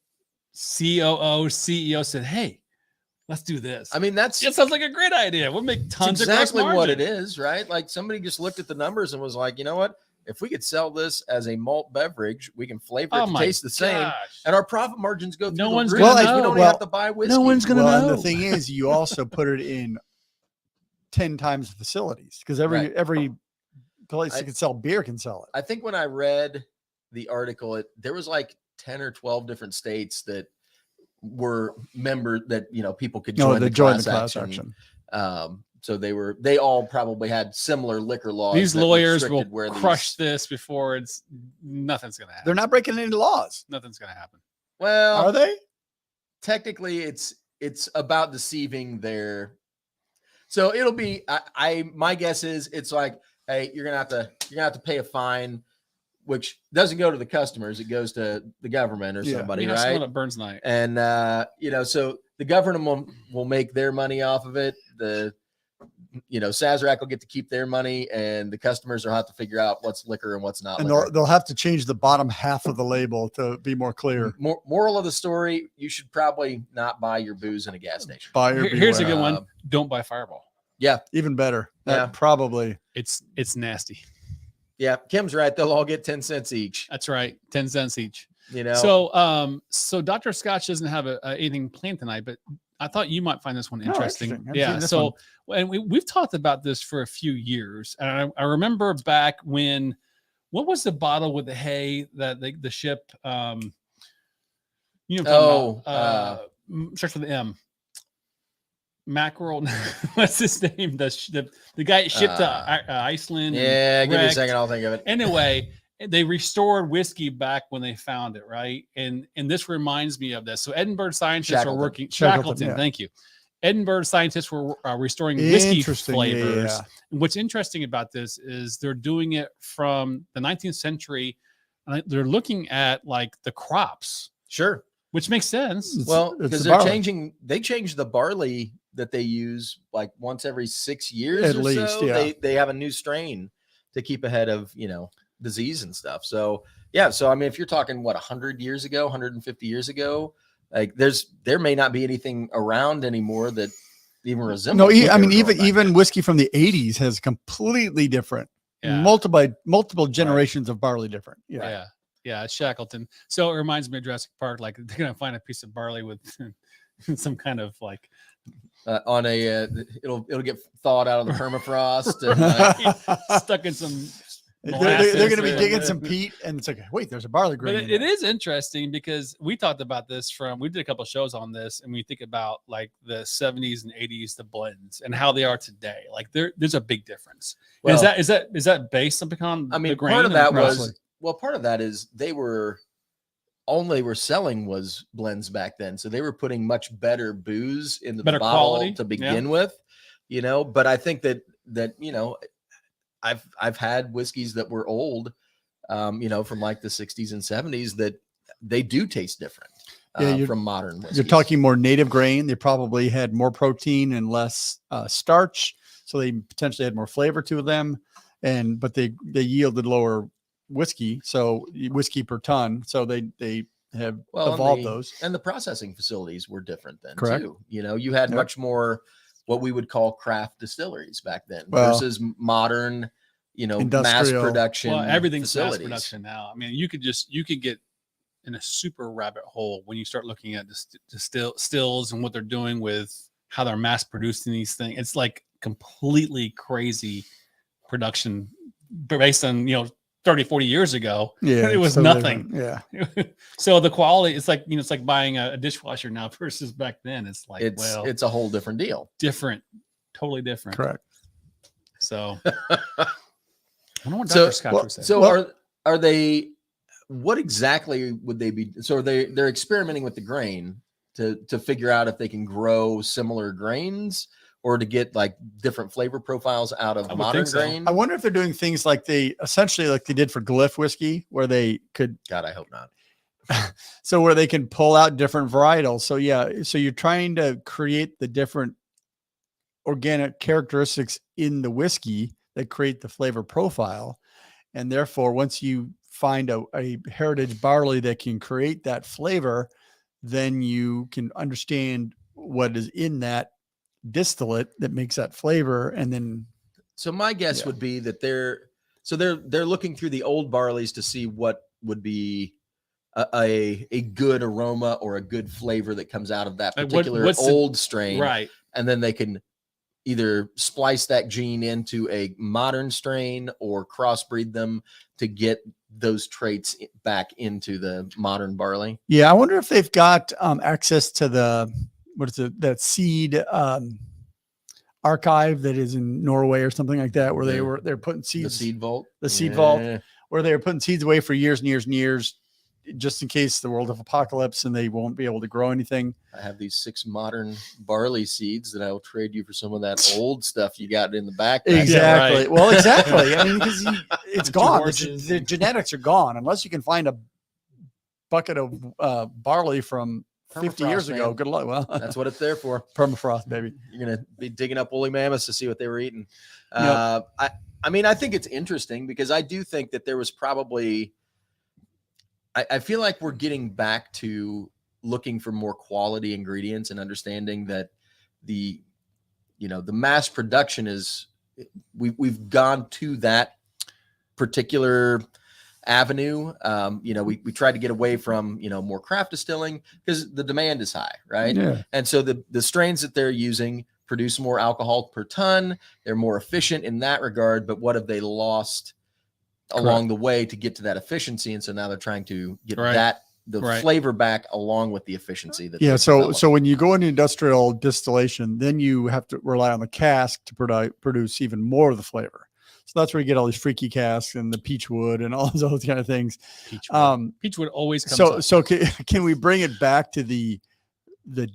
COO CEO said, "Hey, let's do this." I mean, that's It sounds like a great idea. We'll make tons exactly of gross what it margin. is, right? Like somebody just looked at the numbers and was like, you know what? If we could sell this as a malt beverage, we can flavor it Oh to my taste the same, gosh. and our profit margins go through No the one's roof. gonna because we know. don't even have to buy whiskey. gonna And know. the thing is, you also put it in 10 times the facilities because Right. every place I- that can sell beer can sell it. I think when I read the article, there was like 10 or 12 different states that were member that people could No, join they the joined class the class action. action. So they all probably had similar liquor laws. These that lawyers will restricted where crush these, this before nothing's gonna happen. They're not breaking any laws, Nothing's gonna happen. well, are they? technically it's about deceiving their. So it'll be my guess is it's like, hey, you're gonna have to pay a fine, which doesn't go to the customers, it goes to the government or Yeah. somebody, We have someone right? at Burns Night. And so the government will make their money off of it. The Sazerac will get to keep their money, and the customers will have to figure out what's liquor and what's not And liquor. they'll have to change the bottom half of the label to be more clear. Moral of the story: you should probably not buy your booze in a gas station. Buyer Here's a beware. good one. Don't buy Fireball. Yeah, Even better. That Yeah. probably. It's nasty. yeah. Kim's right. They'll all get 10 cents each. That's right. 10 cents each. So Dr. Scotch doesn't have anything planned tonight, but I thought you might find this one Oh, interesting. interesting. I've Yeah. seen this So and we've talked about this for a few years. And I remember back when, what was the bottle with the hay that the ship, what I'm talking about? Starts with the M. Mackerel. What's his name? The guy shipped to Iceland. and Yeah, give me a wrecked. second. I'll think of it. Anyway, they restored whiskey back when they found it, right? And this reminds me of this. So Edinburgh scientists Shackleton. are working. Shackleton, Shackleton, yeah. thank you. Edinburgh scientists were restoring whiskey Interesting. Yeah, flavors. yeah. And what's interesting about this is they're doing it from the 19th century. And they're looking at like the crops, Sure. which makes sense. It's- Well, it's because the they're barley. changing, they change the barley that they use like once every 6 years At or least, so. yeah. They have a new strain to keep ahead of disease and stuff. So yeah, so I mean, if you're talking 100 years ago, 150 years ago, like there may not be anything around anymore that even resembles. No, what they I mean, were growing back even then. whiskey from the 80s has completely different, Yeah. multiple generations of barley different. Yeah. Yeah, it's Shackleton. So it reminds me of Jurassic Park. Like they're gonna find a piece of barley with some kind of like on a it'll get thawed out of the permafrost and stuck in some. They're molasses going to be and- digging some peat, and it's like, wait, there's a barley grain. But in it there. is interesting because we talked about this we did a couple of shows on this, and we think about like the 70s and 80s, the blends and how they are today. Like there's a big difference. And Well, is that based upon I mean, the grain part of and the that process? was part of that is all they were selling was blends back then, so they were putting much better booze into Better the bottle quality, to yeah. begin with, But I think that I've had whiskeys that were old, from like the 60s and 70s that they do taste different from modern whiskeys. You're talking more native grain. They probably had more protein and less starch, so they potentially had more flavor to them. But they yielded lower whiskey per ton. So they have evolved those. And the processing facilities were different then Correct. too. You had much more what we would call craft distilleries back then Well- versus modern mass Industrial. production. Well, everything's mass facilities. production now. I mean, you could get in a super rabbit hole when you start looking at the stills and what they're doing with how they're mass producing these things. It's like completely crazy production based on 30, 40 years ago. Yeah, It was so nothing. different. Yeah. So the quality, it's like it's like buying a dishwasher now versus back then. It's like It's a whole different deal. different, totally different. Correct. So I don't know what Dr. Scotch would say. So are they? What exactly would they be? So they're experimenting with the grain to figure out if they can grow similar grains or to get like different flavor profiles out of I would modern think so. grain. I wonder if they're doing things like they did for Glyph whiskey, where they could, God, I hope not. so where they can pull out different varietals. So yeah, so you're trying to create the different organic characteristics in the whiskey that create the flavor profile. And therefore, once you find a heritage barley that can create that flavor, then you can understand what is in that distillate that makes that flavor. And then, So my guess would be that they're looking through the old barleys to see what would be a good aroma or a good flavor that comes out of that Like particular old strain. Right. And then they can either splice that gene into a modern strain or crossbreed them to get those traits back into the modern barley. yeah, I wonder if they've got access to that seed archive that is in Norway or something like that, where they're putting The seeds, seed vault. the seed vault, Yeah. where they were putting seeds away for years and years and years, just in case the world of apocalypse and they won't be able to grow anything. I have these 6 modern barley seeds that I will trade you for some of that old stuff you got in the back. Exactly. right. Well, exactly. I mean, because it's Two gone. horses. The genetics are gone unless you can find a bucket of barley from 50 years Permafrost, ago. man. Good luck. Well, That's what it's there for. permafrost, baby. You're gonna be digging up woolly mammoths to see what they were eating. Yep. I mean, I think it's interesting because I do think that there was probably. I feel like we're getting back to looking for more quality ingredients and understanding that the mass production is we've gone to that particular avenue. We tried to get away from more craft distilling because the demand is high, right? Yeah. And so the strains that they're using produce more alcohol per ton. They're more efficient in that regard. But what have they lost along the way to get to that efficiency? And so now they're trying to get the flavor back along with the efficiency that. Yeah. they've So developed. when you go into industrial distillation, then you have to rely on the cask to produce even more of the flavor. So that's where you get all these freaky casks and the peach wood and all those kind of things. Peachwood always comes So up. can we bring it back to the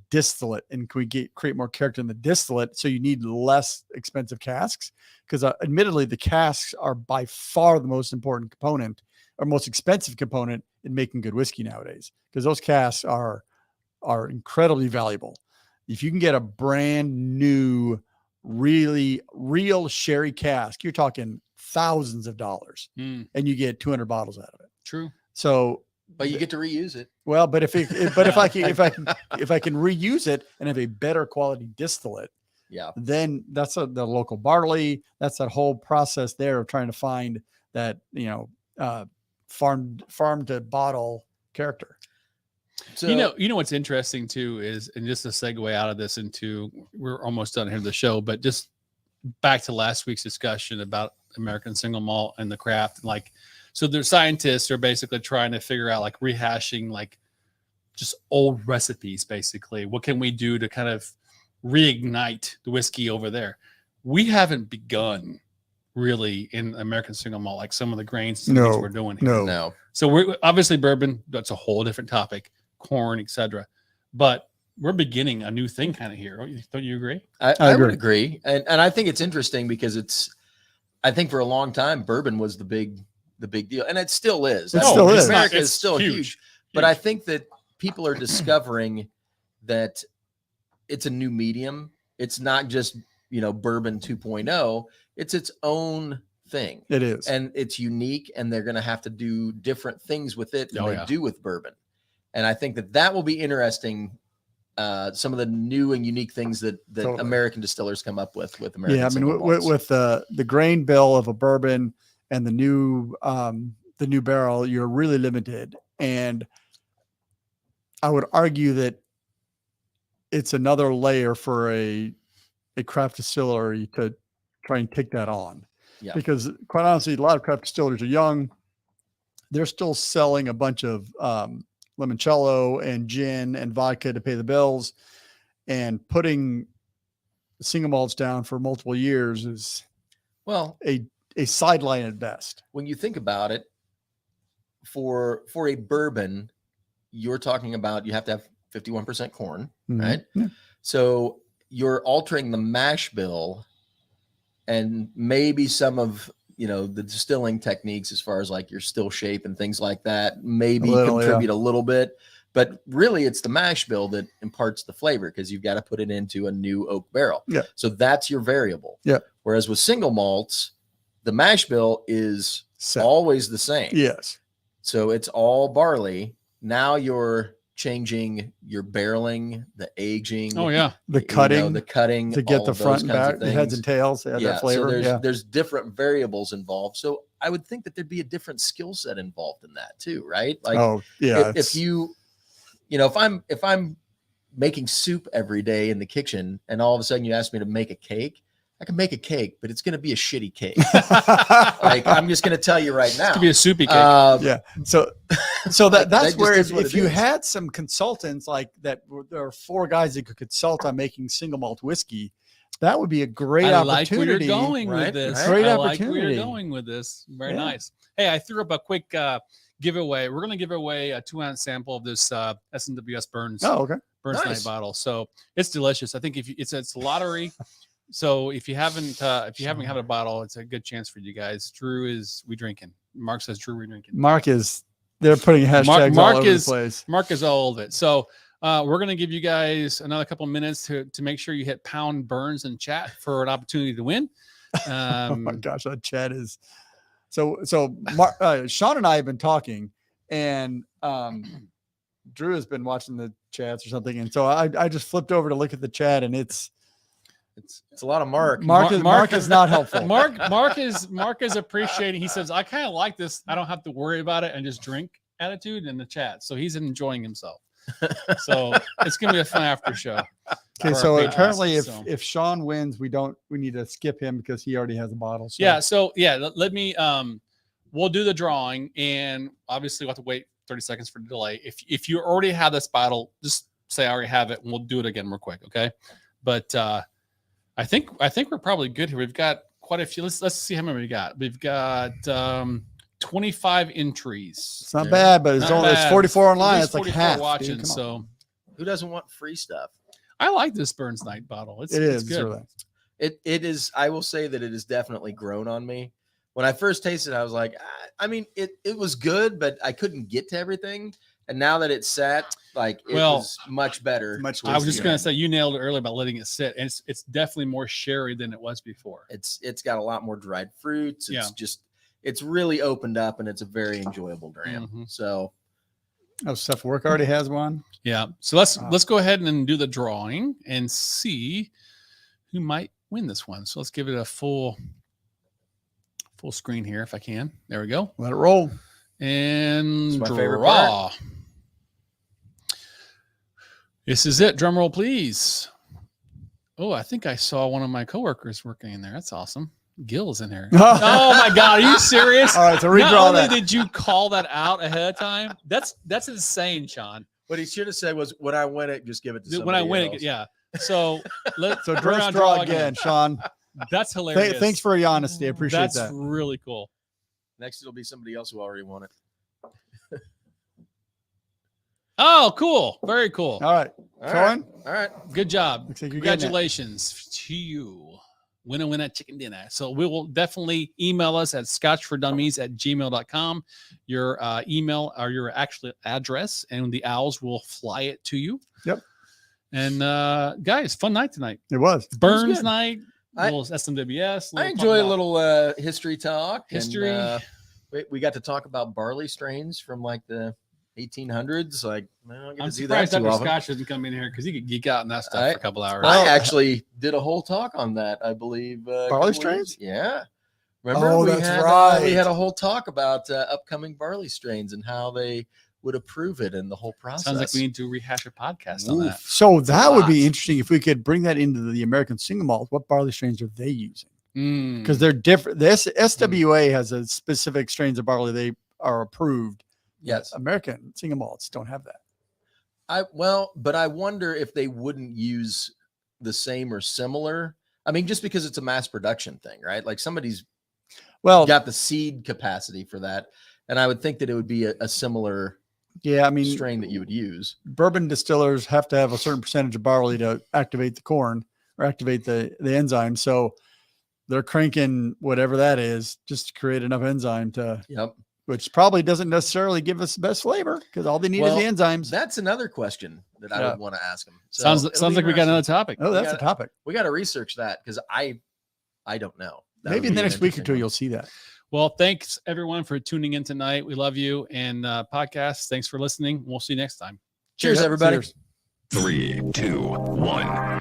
distillate, and can we create more character in the distillate? So you need less expensive casks, because admittedly the casks are by far the most important component or most expensive component in making good whiskey nowadays, because those casks are incredibly valuable. If you can get a brand new, really real sherry cask, you're talking thousands of dollars, and you get 200 bottles out of it. True. So, but you get to reuse it. well, but if I can reuse it and have a better quality distillate, then that's the local barley. That's that whole process there of trying to find that farm to bottle character. So you know what's interesting too is, and just to segue out of this into, we're almost done here with the show, but just back to last week's discussion about American single malt and the craft, like. So their scientists are basically trying to figure out, like, rehashing like just old recipes. Basically, what can we do to kind of reignite the whiskey over there? We haven't begun really in American single malt, like some of the grains and things we're doing here. no. So we're obviously bourbon. That's a whole different topic. Corn, etc. But we're beginning a new thing kind of here. Don't you agree? I would agree, and I think it's interesting because I think for a long time bourbon was the big deal, and it still is. America is still huge. But I think that people are discovering that it's a new medium. It's not just bourbon 2.0. It's its own thing. It is, and it's unique, and they're going to have to do different things with it than they do with bourbon. And I think that will be interesting some of the new and unique things that Totally. American distillers come up with American Yeah, I mean, single malts. with the grain bill of a bourbon and the new barrel, you're really limited. And I would argue that it's another layer for a craft distillery to try and take that on. Yeah. Because quite honestly, a lot of craft distillers are young. They're still selling a bunch of limoncello and gin and vodka to pay the bills, and putting single malts down for multiple years is Well, a sideline at best. when you think about it, for a bourbon, you're talking about you have to have 51% corn, Mhm. right? Yeah. So you're altering the mash bill and maybe some of the distilling techniques as far as like your still shape and things like that maybe A little, contribute a little bit, but really it's the mash bill that imparts the flavor because you've got to put it into a new oak barrel. Yeah. So that's your variable. Yeah. Whereas with single malts, the mash bill is Set. always the same. Yes. So it's all barley. Now you're changing your barreling, the aging. Oh yeah. The cutting the cutting to get all the of those front and kinds of back, the heads things. and tails, they have that flavor. So there's different variables involved. So I would think that there'd be a different skill set involved in that too, right? Like if you if I'm making soup every day in the kitchen and all of a sudden you ask me to make a cake, I can make a cake, but it's going to be a shitty cake. Like I'm just going to tell you right now. It's gonna be a soupy cake. yeah. So that's just where is what if it you is. had some consultants like that, there are 4 guys that could consult on making single malt whiskey. That would be a great I like where opportunity. you're going right? with this. Great I like where opportunity. you're going with this. Very Yeah. nice. Hey, I threw up a quick giveaway. We're going to give away a 2-ounce sample of this SMWS Burns Oh, okay. Night Nice. bottle. So it's delicious. I think if it's a lottery. So if you haven't had a bottle, it's a good chance for you guys. We drinking. Mark says Drew, we drinking. They're putting hashtags Mark all over is- the place. Mark is all of it. So we're going to give you guys another couple of minutes to make sure you hit pound Burns in chat for an opportunity to win. Oh my gosh, that chat is so. Sean and I have been talking, and Drew has been watching the chats or something, and so I just flipped over to look at the chat, and it's a lot of Mark. Mark is not helpful. Mark is appreciating. He says, I kind of like this. I don't have to worry about it and just drink attitude in the chat. So he's enjoying himself. So it's gonna be a fun after show. Okay, for so our apparently, patrons, if Sean wins, we need to skip him because he already has a bottle. So. Yeah. So let me we'll do the drawing, and obviously we'll have to wait 30 seconds for the delay. If you already have this bottle, just say I already have it, and we'll do it again real quick. Okay. But I think we're probably good here. We've got quite a few. Let's see how many we got. We've got 25 entries. It's not bad, but it's Not only bad. 44 At online. least It's like 44 half. watching. Dude, come on. So Who doesn't want free stuff? I like this Burns Night bottle. It's It is good. really. It is. I will say that it has definitely grown on me. When I first tasted it, I was like, I mean, it was good, but I couldn't get to everything. And now that it's sat, like it was much better. Much I was just Yeah. gonna say you nailed it earlier about letting it sit, and it's definitely more sherry than it was before. It's got a lot more dried fruits. Yeah. It's really opened up, and it's a very enjoyable dram. Mhm. So Oh, Seth Work already has one. Yeah. So let's go ahead and do the drawing and see who might win this one. So let's give it a full screen here if I can. There we go. Let it roll. And It's my favorite draw. This is it. Drum roll, please. Oh, I think I saw one of my coworkers working in there. That's awesome. Gil's in there. Oh my God, are you serious? All right, so Not redraw only that. did you call that out ahead of time, that's insane, Sean. what he should have said was, "When I win it, just give it to somebody When I win else." it, yeah. So let's So we're gonna draw again, Sean. That's hilarious. Thanks for your honesty. I appreciate That's that. really cool. Next, it'll be somebody else who already won it. Oh, cool. Very cool. All right, All Corin. All right. Good job. Looks like you're getting it. Congratulations to you. Win a chicken dinner. So we will definitely email us at scotchfordummies@gmail.com. Your email or your actual address, and the owls will fly it to you. Yep. And guys, fun night tonight. It was. Burns good. night. I- Little SMWS. I little enjoy a talk about little history talk. history. And, we got to talk about barley strains from like the 1800s. Like, I don't get I'm to do that surprised too Dr. often. Scotch doesn't come in here because he could geek out on that stuff for a couple hours. I actually did a whole talk on that, I believe. Barley strains? Yeah. Remember, Oh, we that's had right. we had a whole talk about upcoming barley strains and how they would approve it and the whole process. Sounds like we need to rehash a podcast on that. So that would be Lots. interesting if we could bring that into the American single malt. What barley strains are they using? Mm. Because they're different. The SWA has a specific strains of barley they are approved. Yes. American single malts don't have that. But I wonder if they wouldn't use the same or similar. I mean, just because it's a mass production thing, right? Like somebody's got the seed capacity for that. And I would think that it would be a similar strain that you would use. Bourbon distillers have to have a certain percentage of barley to activate the corn or activate the enzyme. So they're cranking whatever that is just to create enough enzyme to, which probably doesn't necessarily give us the best flavor because all they need is the enzymes. That's another question that I would want to ask them. So sounds like we got another topic. Oh, that's a topic. We got to research that because I don't know. Maybe in the next week or two, you'll see that. Well, thanks everyone for tuning in tonight. We love you and podcast. Thanks for listening. We'll see you next time. Cheers, everybody. Cheers. 3, 2, 1.